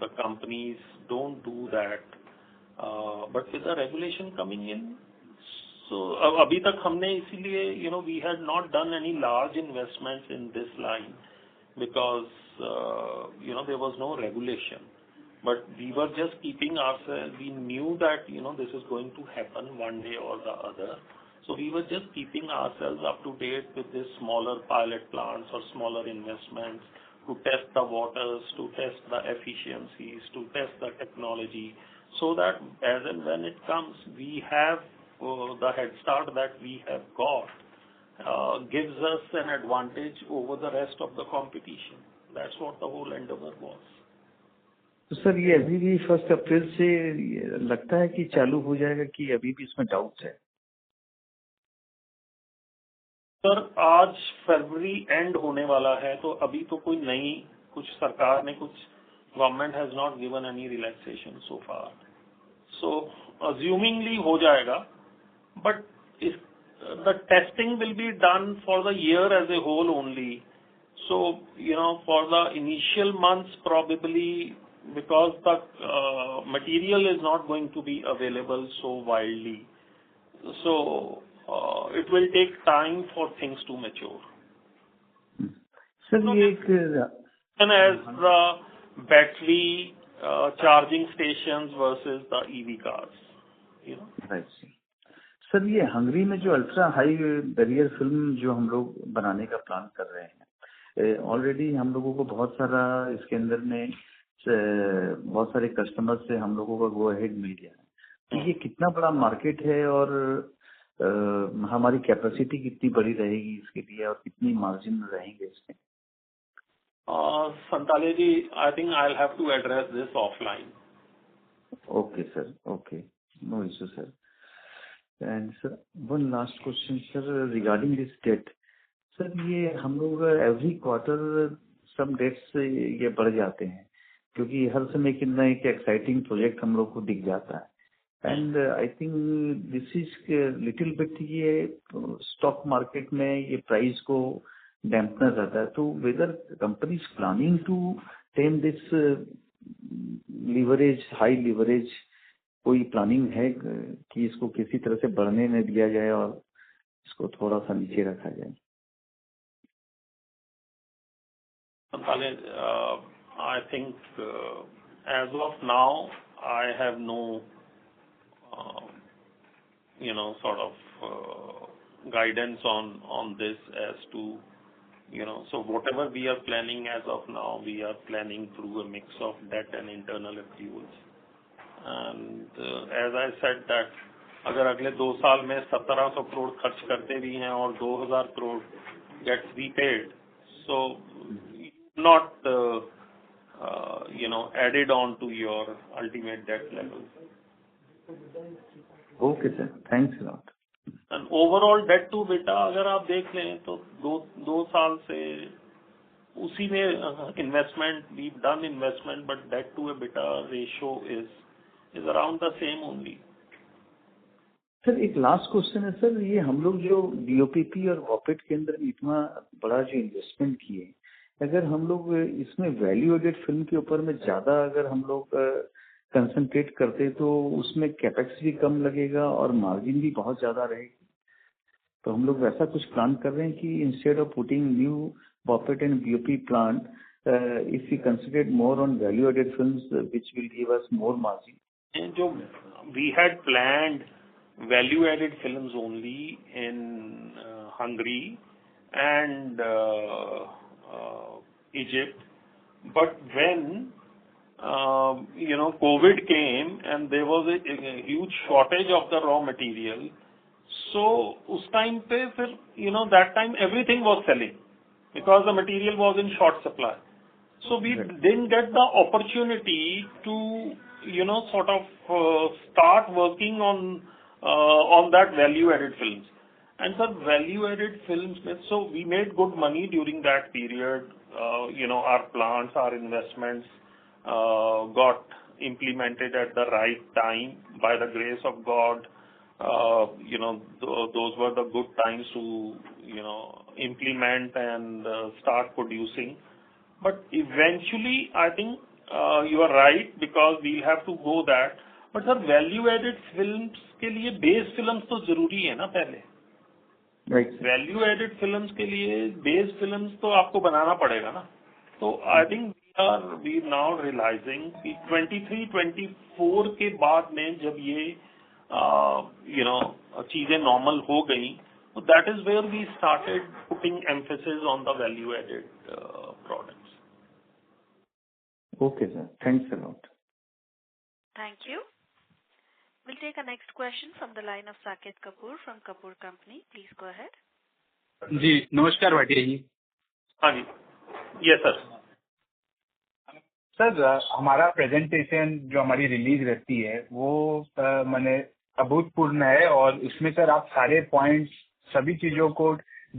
the companies don't do that. But with the regulation coming in, so अभी तक हमने इसीलिए we had not done any large investments in this line because there was no regulation. But we were just keeping ourselves, we knew that this is going to happen one day or the other. So we were just keeping ourselves up to date with these smaller pilot plants or smaller investments to test the waters, to test the efficiencies, to test the technology, so that as and when it comes, we have the head start that we have got gives us an advantage over the rest of the competition. That's what the whole endeavor was. तो sir ये अभी भी 1 अप्रैल से लगता है कि चालू हो जाएगा कि अभी भी इसमें डाउट है? सर आज फरवरी एंड होने वाला है तो अभी तो कोई नई कुछ सरकार ने कुछ government has not given any relaxation so far, so assumingly हो जाएगा, but the testing will be done for the year as a whole only. So for the initial months probably because the material is not going to be available so widely, so it will take time for things to mature. Sir, and as the battery charging stations versus the EV cars, Right. Sir ये Hungary में जो ultra high barrier film जो हम लोग बनाने का plan कर रहे हैं, ऑलरेडी हम लोगों को बहुत सारा इसके अंदर में बहुत सारे कस्टमर से हम लोगों का गो अहेड मिल गया है. तो ये कितना बड़ा मार्केट है और हमारी कैपेसिटी कितनी बड़ी रहेगी इसके लिए और कितनी मार्जिन रहेंगे इसमें? संताले जी, I think I will have to address this offline. Okay sir, okay, no issue sir. And sir, one last question, sir, regarding this debt. Sir ये हम लोग एवरी क्वार्टर सम डेट्स ये बढ़ जाते हैं क्योंकि हर समय कितना एक एक्साइटिंग प्रोजेक्ट हम लोग को दिख जाता है and I think this is little bit ये स्टॉक मार्केट में ये प्राइस को डैम्पनर रहता है तो whether company is planning to tame this leverage high leverage कोई प्लानिंग है कि इसको किसी तरह से बढ़ने न दिया जाए और इसको थोड़ा सा नीचे रखा जाए. I think as of now, I have no, sort of guidance on this as to, so whatever we are planning as of now, we are planning through a mix of debt and internal accruals. And as I said that, अगर अगले 2 साल में 1700 करोड़ खर्च करते भी हैं और 2000 crore gets repaid, so not added on to your ultimate debt level. Okay sir, thanks a lot. And overall debt to beta अगर आप देख लें तो दो साल से उसी में investment, we've done investment, but debt to EBITDA ratio is around the same only. Sir एक लास्ट क्वेश्चन है सर, ये हम लोग जो डीओपीपी और वॉपेट के अंदर इतना बड़ा जो इन्वेस्टमेंट किए, अगर हम लोग इसमें वैल्यू एडेड फिल्म के ऊपर में ज्यादा अगर हम लोग कंसंट्रेट करते तो उसमें कैपेक्स भी कम लगेगा और मार्जिन भी बहुत ज्यादा रहेगी. तो हम लोग वैसा कुछ प्लान कर रहे हैं कि instead of putting new BOPET and BOP plant, if you consider more on value added films which will give us more margin. जो we had planned value-added films only in Hungary and Egypt, but when COVID came and there was a huge shortage of the raw material, so उस time पे फिर that time everything was selling because the material was in short supply. So we didn't get the opportunity to sort of start working on that value-added films. And sir, value-added films, so we made good money during that period. Our plants, our investments got implemented at the right time by the grace of God. Those were the good times to implement and start producing. But eventually, I think you are right because we'll have to go that. But sir, value-added films के लिए base films तो जरूरी है ना पहले. Value added films के लिए base films तो आपको बनाना पड़ेगा ना. तो I think we now realising कि 23-24 के बाद में जब ये चीजें नॉर्मल हो गई, तो that is where we started putting emphasis on the value added products. Okay sir, thanks a lot. Thank you. We'll take a next question from the line of Saket Kapoor from Kapoor Company. Please go ahead. जी नमस्कार भाटिया जी. हाँ जी. Yes sir. Sir हमारा presentation जो हमारी release रहती है वो मैंने अभूतपूर्ण है और उसमें सर आप सारे पॉइंट्स सभी चीजों को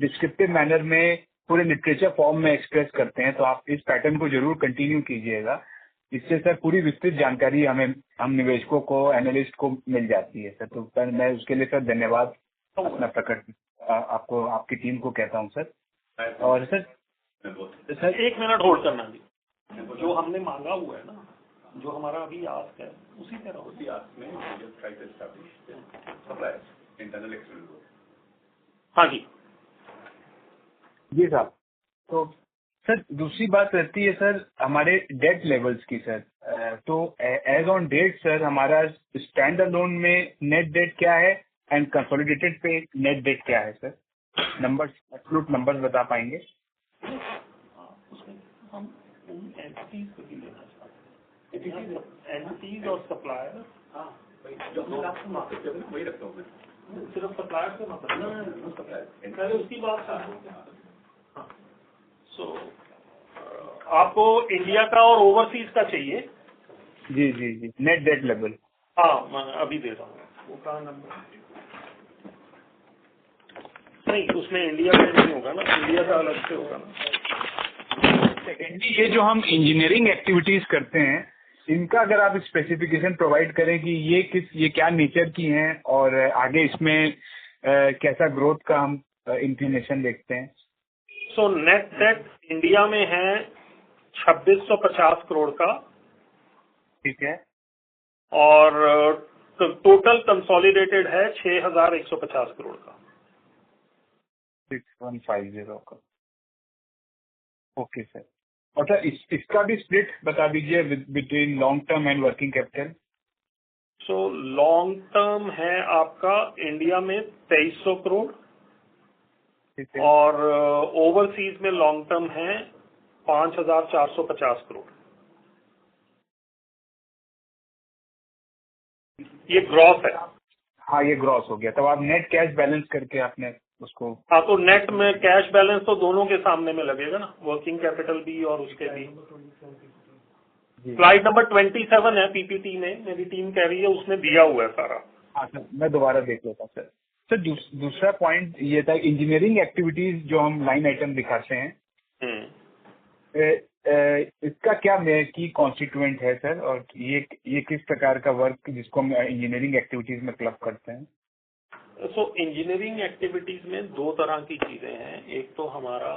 डिस्क्रिप्टिव मैनर में पूरे लिटरेचर फॉर्म में एक्सप्रेस करते हैं. तो आप इस पैटर्न को जरूर कंटिन्यू कीजिएगा. इससे सर पूरी विस्तृत जानकारी हम निवेशकों को, एनालिस्ट को मिल जाती है सर. तो सर मैं उसके लिए सर धन्यवाद अपना प्रकट आपको, आपकी टीम को कहता हूं सर. और सर 1 मिनट होल्ड करना जी. जो हमने मांगा हुआ है ना, जो हमारा अभी आस्क है उसी तरह उसी आस्क में इंटरनल एक्सपेंस. हाँ जी जी साहब. तो सर दूसरी बात रहती है सर हमारे डेट लेवल्स की सर. तो एज ऑन डेट सर हमारा स्टैंड अलोन में नेट डेट क्या है एंड कंसोलिडेटेड पे नेट डेट क्या है सर? नंबर्स, एब्सोल्यूट नंबर्स बता पाएंगे? हम एंटिटीज को भी लेना चाहते हैं. एंटिटीज और सप्लायर. हाँ वही रखता हूँ मैं. सिर्फ सप्लायर से मतलब उसकी बात. So, आपको इंडिया का और ओवरसीज का चाहिए? जी जी जी. Net debt level. हाँ मैं अभी दे रहा हूँ. वो कहाँ नंबर नहीं, उसमें इंडिया में नहीं होगा ना, इंडिया का अलग से होगा ना। सेकेंडली ये जो हम इंजीनियरिंग एक्टिविटीज करते हैं, इनका अगर आप स्पेसिफिकेशन प्रोवाइड करें कि ये क्या नेचर की हैं और आगे इसमें कैसा ग्रोथ का हम इंक्लिनेशन देखते हैं। सो नेट डेट इंडिया में है 2650 करोड़ का, ठीक है, और टोटल कंसोलिडेटेड है 6150 करोड़ का। 6150 का, ओके सर। और सर इसका भी स्प्लिट बता दीजिए between long term and working capital. So long term है आपका इंडिया में 2300 करोड़, और ओवरसीज में लॉन्ग टर्म है 5450 करोड़। ये ग्रॉस है। हाँ, ये ग्रॉस हो गया। तब आप नेट कैश बैलेंस करके आपने उसको। हाँ, तो नेट में कैश बैलेंस तो दोनों के सामने में लगेगा ना, वर्किंग कैपिटल भी और उसके भी। स्लाइड नंबर 27 है पीपीटी में, मेरी टीम कह रही है उसमें दिया हुआ है सारा। हाँ सर, मैं दोबारा देख लेता सर। सर दूसरा पॉइंट ये था, इंजीनियरिंग एक्टिविटीज जो हम लाइन आइटम दिखाते हैं, इसका क्या की कॉन्स्टिट्यूएंट है सर, और ये किस प्रकार का वर्क जिसको हम इंजीनियरिंग एक्टिविटीज में क्लब करते हैं। सो इंजीनियरिंग एक्टिविटीज में दो तरह की चीजें हैं। एक तो हमारा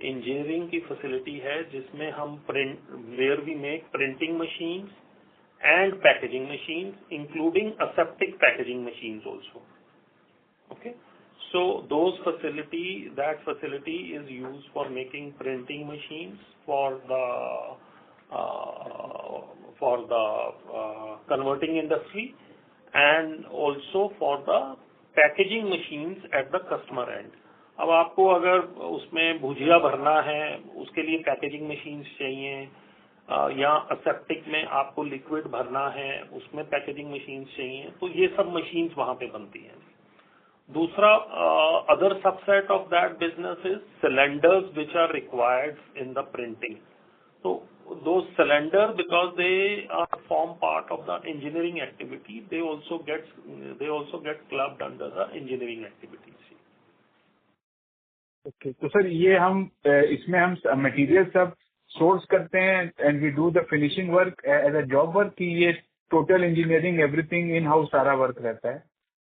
इंजीनियरिंग की फैसिलिटी है जिसमें हम where we make printing machines and packaging machines including aseptic packaging machines also. Okay, so that facility is used for making printing machines for the converting industry, and also for the packaging machines at the customer end. अब आपको अगर उसमें भुजिया भरना है उसके लिए packaging machines चाहिए, या असेप्टिक में आपको लिक्विड भरना है उसमें पैकेजिंग मशीन्स चाहिए, तो ये सब मशीन्स वहां पे बनती हैं। दूसरा other subset of that business is cylinders which are required in the printing. तो those cylinders, because they are form part of the engineering activity, they also get clubbed under the engineering activities. Okay, तो sir ये हम इसमें हम material सब source करते हैं and we do the finishing work as a job work, कि ये total engineering everything in house सारा वर्क रहता है।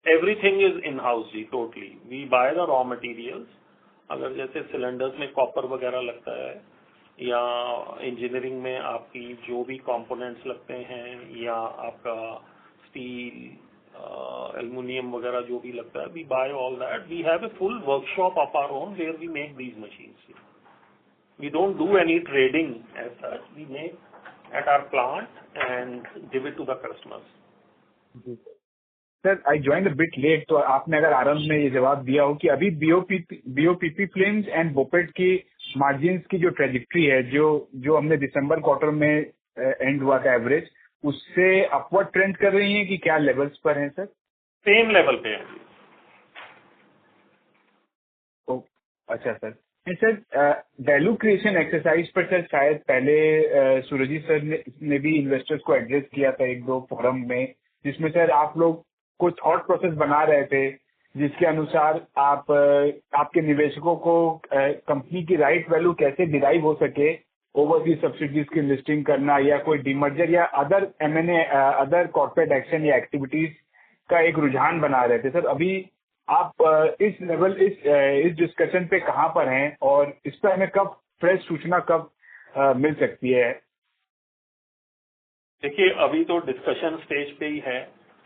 एवरीथिंग इज इन हाउस जी, totally we buy the raw materials. अगर जैसे सिलेंडर्स में कॉपर वगैरह लगता है, या इंजीनियरिंग में आपकी जो भी कंपोनेंट्स लगते हैं, या आपका स्टील एल्युमिनियम वगैरह जो भी लगता है, we buy all that. We have a full workshop of our own where we make these machines. We don't do any trading as such, we make at our plant and give it to the customers. Sir I join a bit late, तो आपने अगर आरंभ में ये जवाब दिया हो कि अभी बीओपीपी फिल्म्स एंड बोपेट की मार्जिन्स की जो ट्रेजेक्ट्री है, जो हमने दिसंबर क्वार्टर में एंड हुआ था एवरेज, उससे अपवर्ड ट्रेंड कर रही हैं कि क्या लेवल्स पर हैं सर? सेम लेवल पे है। अच्छा sir. Sir value creation exercise पर सर शायद पहले सूरजी सर ने भी इन्वेस्टर्स को एड्रेस किया था एक दो फोरम में, जिसमें सर आप लोग कोई थॉट प्रोसेस बना रहे थे जिसके अनुसार आपके निवेशकों को कंपनी की राइट वैल्यू कैसे डिराइव हो सके, ओवरसीज सब्सिडीज की लिस्टिंग करना या कोई डीमर्जर या other M&A other corporate action या एक्टिविटीज का एक रुझान बना रहे थे। सर अभी आप इस डिस्कशन पे कहाँ पर हैं और इस पर हमें कब फ्रेश सूचना कब मिल सकती है? देखिए अभी तो डिस्कशन स्टेज पे ही है,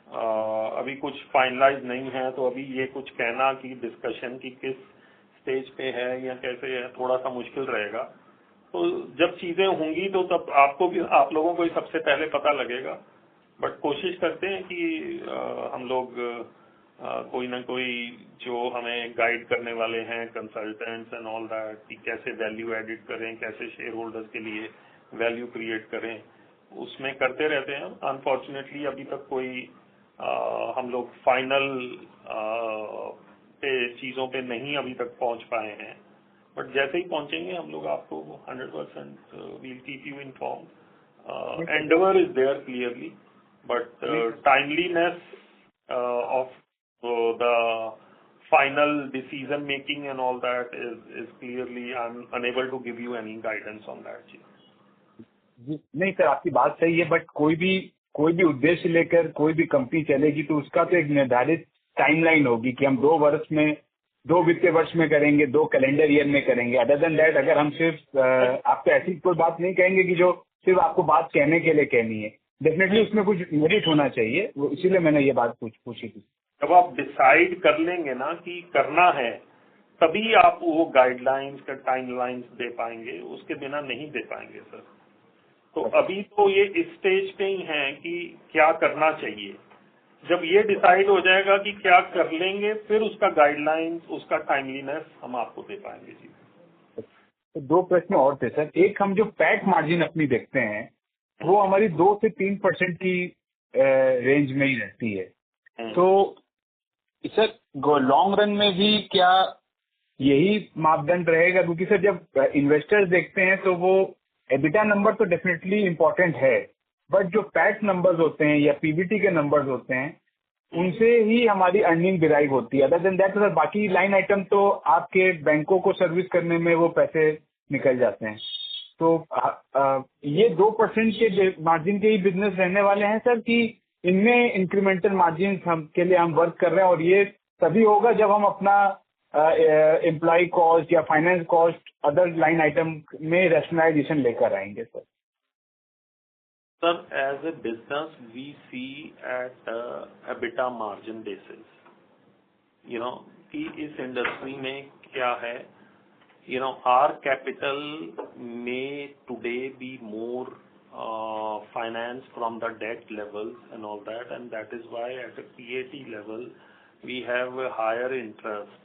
अभी कुछ फाइनलाइज नहीं है, तो अभी ये कुछ कहना कि डिस्कशन की किस स्टेज पे है या कैसे है थोड़ा सा मुश्किल रहेगा। तो जब चीजें होंगी तो तब आप लोगों को ही सबसे पहले पता लगेगा। बट कोशिश करते हैं कि हम लोग कोई ना कोई जो हमें गाइड करने वाले हैं, कंसल्टेंट्स एंड ऑल दैट, कि कैसे वैल्यू एडिट करें, कैसे शेयर होल्डर्स के लिए वैल्यू क्रिएट करें, उसमें करते रहते हैं। अनफॉर्चुनेटली अभी तक कोई हम लोग फाइनल चीज़ों पे नहीं अभी तक पहुंच पाए हैं, बट जैसे ही पहुंचेंगे हम लोग आपको 100% will keep you inform. Endeavour is there clearly, but timeliness of the final decision making and all that is clearly I'm unable to give you any guidance on that. नहीं सर, आपकी बात सही है, बट कोई भी उद्देश्य लेकर कोई भी कंपनी चलेगी तो उसका तो एक निर्धारित टाइमलाइन होगी कि हम 2 वित्तीय वर्ष में करेंगे, 2 कैलेंडर ईयर में करेंगे. अदर देन दैट अगर हम सिर्फ आपको ऐसी कोई बात नहीं कहेंगे कि जो सिर्फ आपको बात कहने के लिए कहनी है. डेफिनेटली उसमें कुछ मेरिट होना चाहिए, वो इसीलिए मैंने ये बात पूछी थी. जब आप डिसाइड कर लेंगे ना कि करना है, तभी आप वो गाइडलाइंस का टाइमलाइंस दे पाएंगे, उसके बिना नहीं दे पाएंगे सर. तो अभी तो ये इस स्टेज पे ही है कि क्या करना चाहिए. जब ये डिसाइड हो जाएगा कि क्या कर लेंगे, फिर उसका गाइडलाइंस, उसका टाइमलीनेस हम आपको दे पाएंगे जी. तो 2 प्रश्न और थे सर. एक, हम जो पैट मार्जिन अपनी देखते हैं वो हमारी 2 से 3% की रेंज में ही रहती है. तो सर लॉन्ग रन में भी क्या यही मापदंड रहेगा? क्योंकि सर जब इन्वेस्टर्स देखते हैं तो वो एबिटा नंबर तो डेफिनेटली इम्पोर्टेंट है, बट जो पैट नंबर्स होते हैं या पीबीटी के नंबर्स होते हैं उनसे ही हमारी अर्निंग डिराइव होती है. अदर देन दैट सर बाकी लाइन आइटम तो आपके बैंकों को सर्विस करने में वो पैसे निकल जाते हैं. तो ये 2% के मार्जिन के ही बिजनेस रहने वाले हैं सर, कि इनमें इंक्रीमेंटल मार्जिन के लिए हम वर्क कर रहे हैं, और ये तभी होगा जब हम अपना एम्प्लॉय कॉस्ट या finance cost other line item में रैशनलाइजेशन लेकर आएंगे sir. Sir, as a business, we see at EBITDA margin basis. कि इस इंडस्ट्री में क्या है, our capital may today be more financed from the debt levels and all that, and that is why at a PAT level we have a higher interest.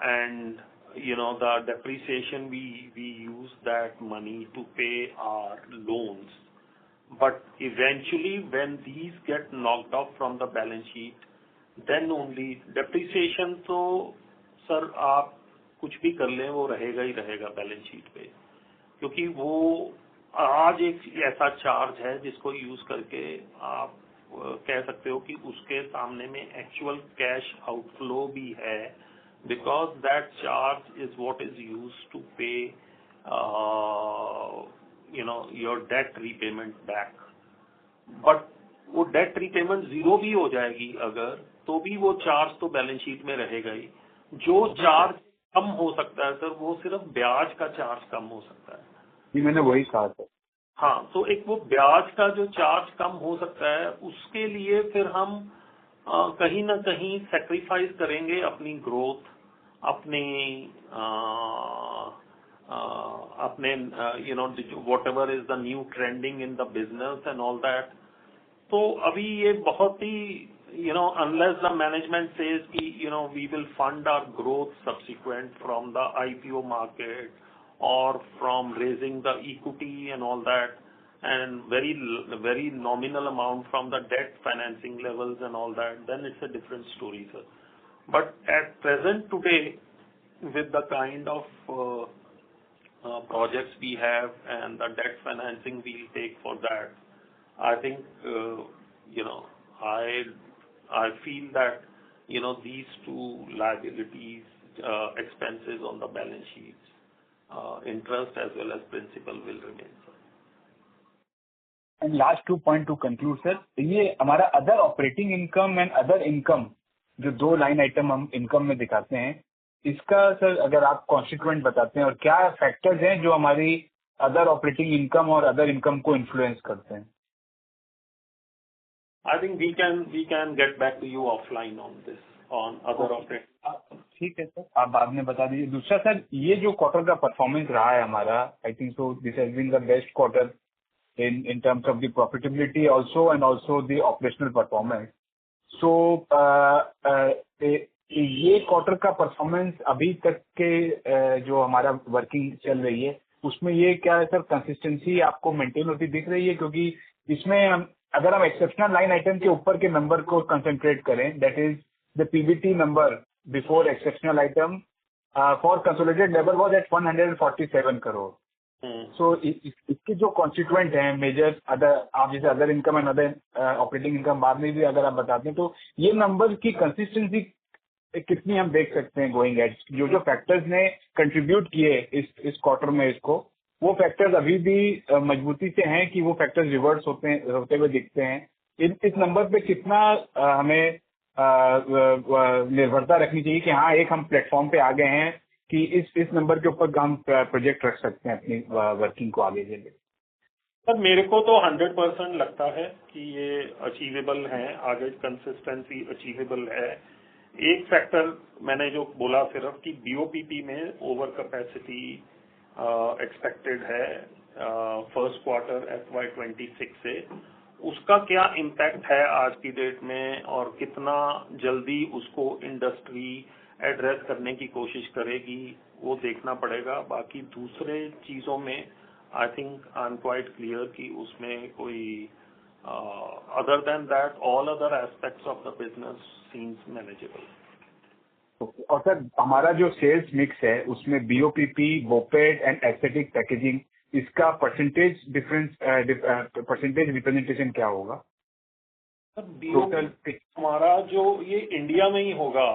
And the depreciation, we use that money to pay our loans. But eventually when these get knocked off from the balance sheet, then only depreciation तो sir आप कुछ भी कर लें वो रहेगा ही रहेगा balance sheet पे, क्योंकि वो आज एक ऐसा चार्ज है जिसको यूज करके आप कह सकते हो कि उसके सामने में एक्चुअल कैश आउटफ्लो भी है, because that charge is what is used to pay your debt repayment back. But वो डेट रीपेमेंट जीरो भी हो जाएगी अगर, तो भी वो चार्ज तो बैलेंस शीट में रहेगा ही. जो चार्ज कम हो सकता है सर वो सिर्फ ब्याज का चार्ज कम हो सकता है. जी मैंने वही कहा सर. हाँ, तो एक वो ब्याज का जो चार्ज कम हो सकता है उसके लिए फिर हम कहीं ना कहीं सेक्रीफाइस करेंगे अपनी ग्रोथ, अपने whatever is the new trending in the business and all that. तो अभी ये बहुत ही unless the management says कि we will fund our growth subsequent from the IPO market or from raising the equity and all that, and very nominal amount from the debt financing levels and all that, then it's a different story, sir. But at present today, with the kind of projects we have and the debt financing we'll take for that, I think I feel that these two liabilities, expenses on the balance sheets, interest as well as principal will remain, sir. And last 2 point to conclude, sir. ये हमारा other operating income and other income जो 2 line item हम income में दिखाते हैं, इसका sir अगर आप कॉन्स्टिट्यूएंट बताते हैं और क्या फैक्टर्स हैं जो हमारी अदर ऑपरेटिंग इनकम और अदर इनकम को इन्फ्लुएंस करते हैं. I think we can get back to you offline on this, on other operating. ठीक है सर, आप बाद में बता दीजिए. दूसरा सर, ये जो क्वार्टर का परफॉर्मेंस रहा है हमारा, I think so this has been the best quarter in terms of the profitability also and also the operational performance. So ये क्वार्टर का परफॉर्मेंस अभी तक के जो हमारा वर्किंग चल रही है उसमें ये क्या है सर, कंसिस्टेंसी आपको मेंटेन होती दिख रही है? क्योंकि इसमें अगर हम एक्सेप्शनल लाइन आइटम के ऊपर के नंबर को कंसंट्रेट करें, that is the PBT number before exceptional item for consolidated level was at 147 crore. So इसके जो कॉन्स्टिट्यूएंट हैं मेजर अदर, आप जैसे other income and other operating income बाद में भी अगर आप बताते हैं, तो ये नंबर की कंसिस्टेंसी कितनी हम देख सकते हैं गोइंग एड? जो फैक्टर्स ने कंट्रीब्यूट किए इस क्वार्टर में इसको, वो फैक्टर्स अभी भी मजबूती से हैं कि वो फैक्टर्स रिवर्स होते हुए दिखते हैं? इस नंबर पे कितना हमें निर्भरता रखनी चाहिए कि हाँ एक हम प्लेटफॉर्म पे आ गए हैं कि इस नंबर के ऊपर हम प्रोजेक्ट रख सकते हैं अपनी वर्किंग को आगे के लिए? सर मेरे को तो 100% लगता है कि ये अचीवेबल है, आगे कंसिस्टेंसी अचीवेबल है। एक फैक्टर मैंने जो बोला सिर्फ कि बीओपीपी में ओवर कैपेसिटी एक्सपेक्टेड है फर्स्ट क्वार्टर FY'26 से, उसका क्या इम्पैक्ट है आज की डेट में और कितना जल्दी उसको इंडस्ट्री एड्रेस करने की कोशिश करेगी वो देखना पड़ेगा। बाकी दूसरे चीजों में आई think I am quite clear कि उसमें कोई other than that all other aspects of the business seems manageable. और सर हमारा जो सेल्स मिक्स है उसमें बीओपीपी, बोपेट एंड एस्थेटिक पैकेजिंग, इसका परसेंटेज डिफरेंस परसेंटेज रिप्रेजेंटेशन क्या होगा? टोटल हमारा जो ये इंडिया में ही होगा,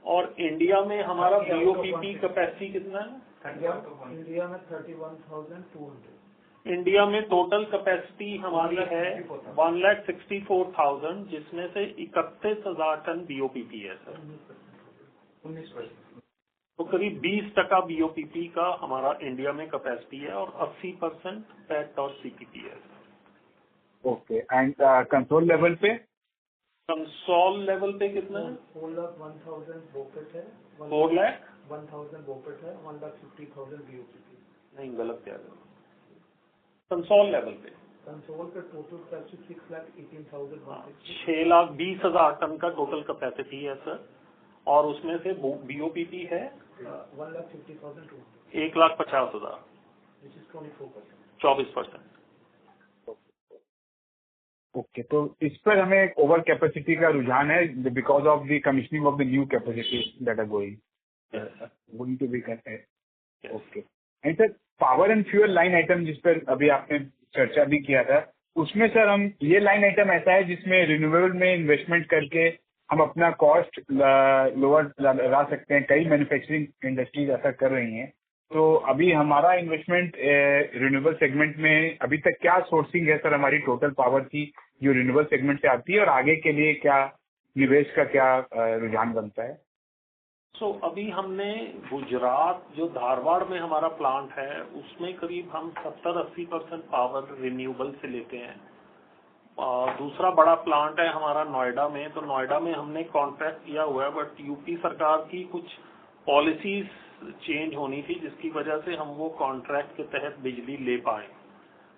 और इंडिया में हमारा बीओपीपी कैपेसिटी कितना है? इंडिया में 31,200। इंडिया में टोटल कैपेसिटी हमारी है 1,64,000, जिसमें से 31,000 टन बीओपीपी है सर। 19%। तो करीब 20% बीओपीपी का हमारा इंडिया में कैपेसिटी है और 80% पैट और सीपीपी है। ओके, एंड कंसोल लेवल पे? कंसोल लेवल पे कितना है? 4,01,000 बोपेट है। 4,01,000 बोपेट है, 1,50,000 बीओपीपी। नहीं, गलत क्या है? कंसोल लेवल पे कंसोल पे टोटल कैपेसिटी 6,18,000। 6,20,000 टन का टोटल कैपेसिटी है सर, और उसमें से बीओपीपी है 1,50,000। 1,50,000, 24%। ओके, तो इस पर हमें एक ओवर कैपेसिटी का रुझान है because of the commissioning of the new capacity that are going to be connected. Okay, and sir power and fuel line item जिस पर अभी आपने चर्चा भी किया था, उसमें सर हम ये लाइन आइटम ऐसा है जिसमें रिन्यूएबल में इन्वेस्टमेंट करके हम अपना कॉस्ट लोअर ला सकते हैं। कई मैन्युफैक्चरिंग इंडस्ट्रीज ऐसा कर रही हैं। तो अभी हमारा इन्वेस्टमेंट रिन्यूएबल सेगमेंट में अभी तक क्या सोर्सिंग है सर हमारी टोटल पावर की जो रिन्यूएबल सेगमेंट से आती है, और आगे के लिए क्या निवेश का क्या रुझान बनता है? अभी हमने गुजरात जो धारवाड़ में हमारा प्लांट है उसमें करीब हम 70-80% पावर रिन्यूएबल से लेते हैं। दूसरा बड़ा प्लांट है हमारा नोएडा में, तो नोएडा में हमने कॉन्ट्रैक्ट किया हुआ है, बट यूपी सरकार की कुछ पॉलिसीज चेंज होनी थी जिसकी वजह से हम वो कॉन्ट्रैक्ट के तहत बिजली ले पाए।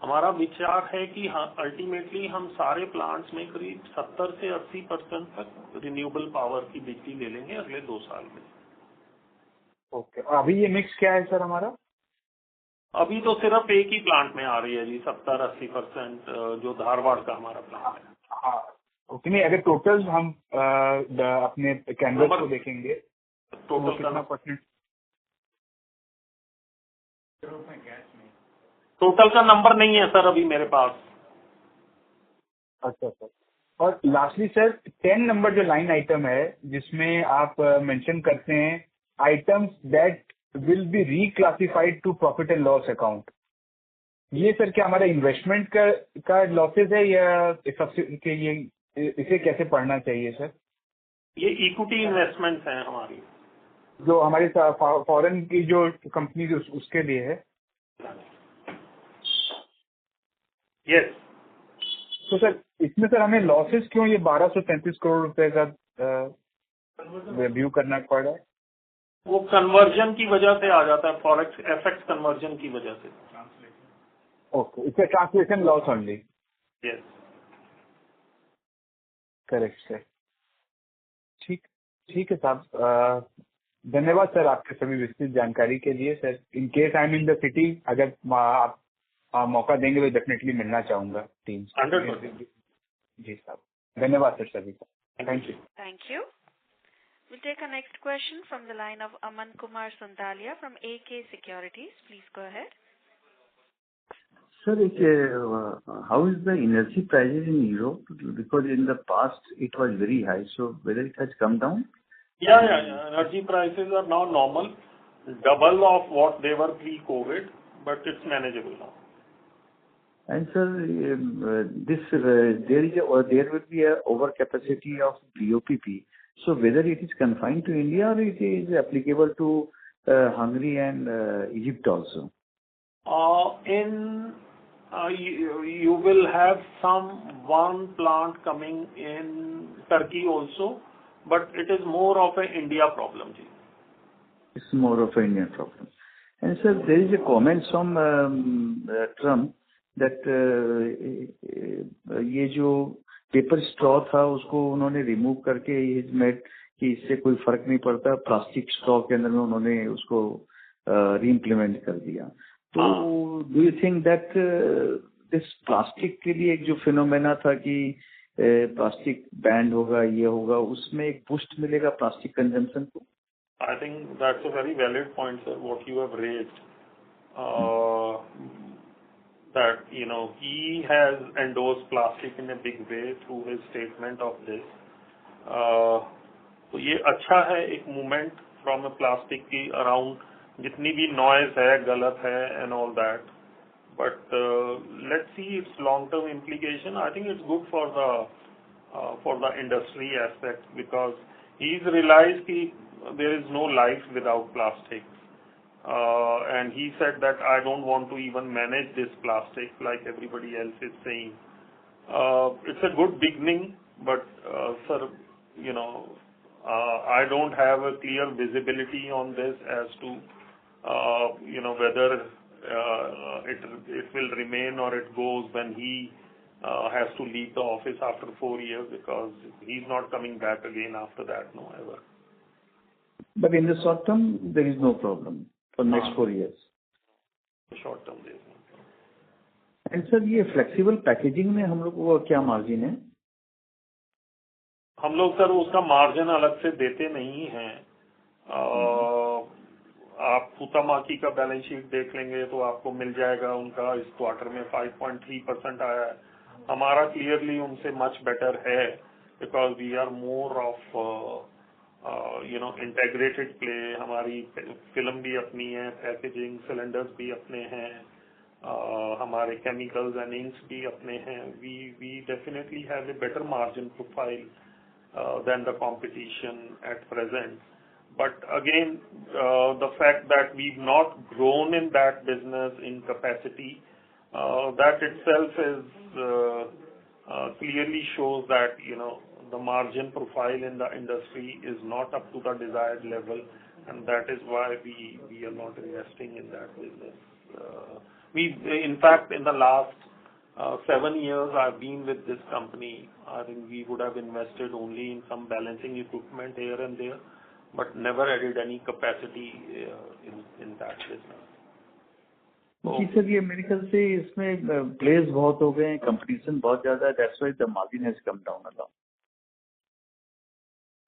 हमारा विचार है कि अल्टीमेटली हम सारे प्लांट्स में करीब 70 से 80% तक रिन्यूएबल पावर की बिजली ले लेंगे अगले 2 साल में। ओके, अभी ये मिक्स क्या है सर हमारा? अभी तो सिर्फ एक ही प्लांट में आ रही है जी 70-80% जो धारवाड़ का हमारा प्लांट है। ओके, नहीं अगर टोटल हम अपने कैनवस को देखेंगे टोटल कितना परसेंट? टोटल का नंबर नहीं है सर अभी मेरे पास। अच्छा सर, और लास्टली सर 10 नंबर जो लाइन आइटम है जिसमें आप मेंशन करते हैं items that will be reclassified to profit and loss account, ये सर क्या हमारा इन्वेस्टमेंट का लॉसेज है या इसे कैसे पढ़ना चाहिए सर? ये इक्विटी इन्वेस्टमेंट्स हैं हमारी, जो हमारी फॉरेन की जो कंपनी उसके लिए है। यस। तो सर इसमें सर हमें लॉसेस क्यों ये 1233 करोड़ रुपए का रिव्यू करना पड़ रहा है? वो कन्वर्जन की वजह से आ जाता है, फॉरेक्स एफएक्स कन्वर्जन की वजह से। Okay, it's a translation loss only. Yes, correct sir. ठीक है साहब, धन्यवाद सर आपके सभी विस्तृत जानकारी के लिए। Sir in case I am in the city, अगर आप मौका देंगे तो डेफिनेटली मिलना चाहूंगा टीम से। 100%। जी साहब, धन्यवाद सर सभी का। Thank you. Thank you. We'll take our next question from the line of Aman Kumar Sandalia from AK Securities. Please go ahead. Sir, how is the energy prices in Europe? Because in the past it was very high, so whether it has come down? Yeah. Energy prices are now normal, double of what they were pre-COVID, but it's manageable now. And sir, there will be a overcapacity of BOPP. So whether it is confined to India or it is applicable to Hungary and Egypt also? You will have one plant coming in Turkey also, but it is more of an India problem. It's more of an Indian problem. And sir, there is a comment from Trump that ये जो paper straw था उसको उन्होंने remove करके कि इससे कोई फर्क नहीं पड़ता, प्लास्टिक स्ट्रॉ के अंदर में उन्होंने उसको रीइम्प्लीमेंट कर दिया. तो do you think that this plastic के लिए एक जो फिनोमेना था कि प्लास्टिक बैंड होगा, ये होगा, उसमें एक बूस्ट मिलेगा प्लास्टिक कंजम्पशन को? I think that's a very valid point, sir, what you have raised. That, he has endorsed plastic in a big way through his statement of this. तो ये अच्छा है एक मूवमेंट फ्रॉम अ प्लास्टिक की around, जितनी भी noise है गलत है and all that, but let's see its long term implication. I think it's good for the industry aspect, because he is realise कि there is no life without plastic, and he said that I don't want to even manage this plastic like everybody else is saying. It's a good beginning, but sir, I don't have a clear visibility on this as to whether it will remain or it goes when he has to leave the office after 4 years, because he's not coming back again after that, no, ever. But in the short term, there is no problem for next 4 years. Short term there is no problem. And sir, ये flexible packaging में हम लोग को क्या margin है? हम लोग sir उसका मार्जिन अलग से देते नहीं हैं. आप फुतामाकी का बैलेंस शीट देख लेंगे तो आपको मिल जाएगा. उनका इस क्वार्टर में 5.3% आया है. हमारा क्लियरली उनसे मच बेटर है, because we are more of integrated play. हमारी फिल्म भी अपनी है, पैकेजिंग सिलेंडर्स भी अपने हैं, हमारे केमिकल्स एंड इंक्स भी अपने हैं. We definitely have a better margin profile than the competition at present. But again, the fact that we've not grown in that business in capacity, that itself is clearly shows that the margin profile in the industry is not up to the desired level, and that is why we are not investing in that business. In fact, in the last 7 years I've been with this company, I think we would have invested only in some balancing equipment here and there, but never added any capacity in that business. जी sir, ये मेरे ख्याल से इसमें players बहुत हो गए हैं, कंपटीशन बहुत ज्यादा है, that's why the margin has come down a lot.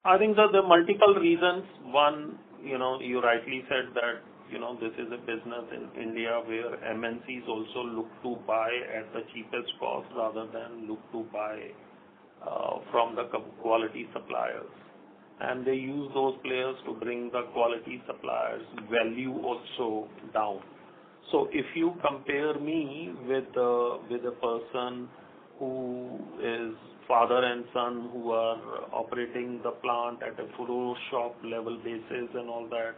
I think that there are multiple reasons. One, you rightly said that this is a business in India where MNCs also look to buy at the cheapest cost rather than look to buy from the quality suppliers, and they use those players to bring the quality suppliers' value also down. So if you compare me with a person who is father and son who are operating the plant at a floor shop level basis and all that,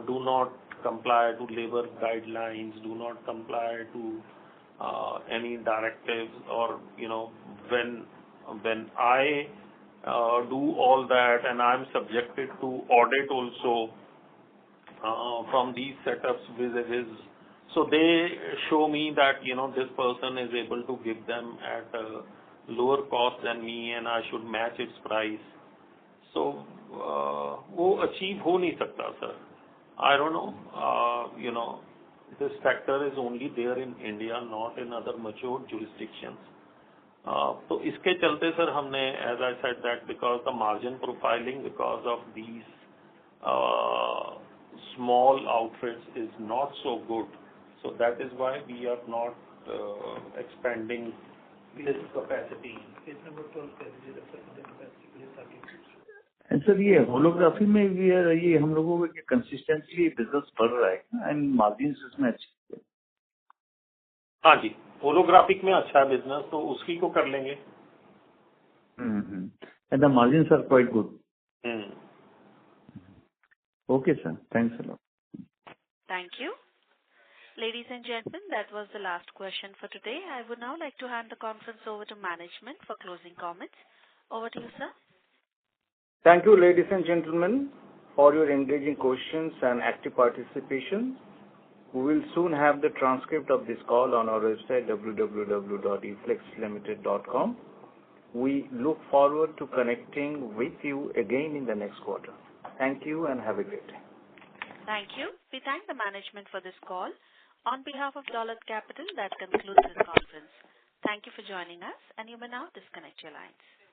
do not comply to labor guidelines, do not comply to any directives, or when I do all that and I'm subjected to audit also from these setups vis-a-vis, so they show me that this person is able to give them at a lower cost than me and I should match its price. So वो achieve हो नहीं सकता sir. I don't know. This factor is only there in India, not in other mature jurisdictions. तो इसके चलते sir हमने, as I said, that because the margin profiling because of these small outfits is not so good, so that is why we are not expanding this capacity. And sir ये holography में भी ये हम लोगों को consistently business बढ़ रहा है एंड मार्जिन इसमें अच्छे। हाँ जी, होलोग्राफिक में अच्छा है बिजनेस, तो उसी को कर लेंगे। And the margins are quite good. Okay sir, thanks a lot. Thank you. Ladies and gentlemen, that was the last question for today. I would now like to hand the conference over to management for closing comments. Over to you, sir. Thank you, ladies and gentlemen, for your engaging questions and active participation. We will soon have the transcript of this call on our website www.uflexltd.com. We look forward to connecting with you again in the next quarter. Thank you and have a great day. Thank you. We thank the management for this call. On behalf of Dollars Capital, that concludes this conference. Thank you for joining us, and you may now disconnect your lines.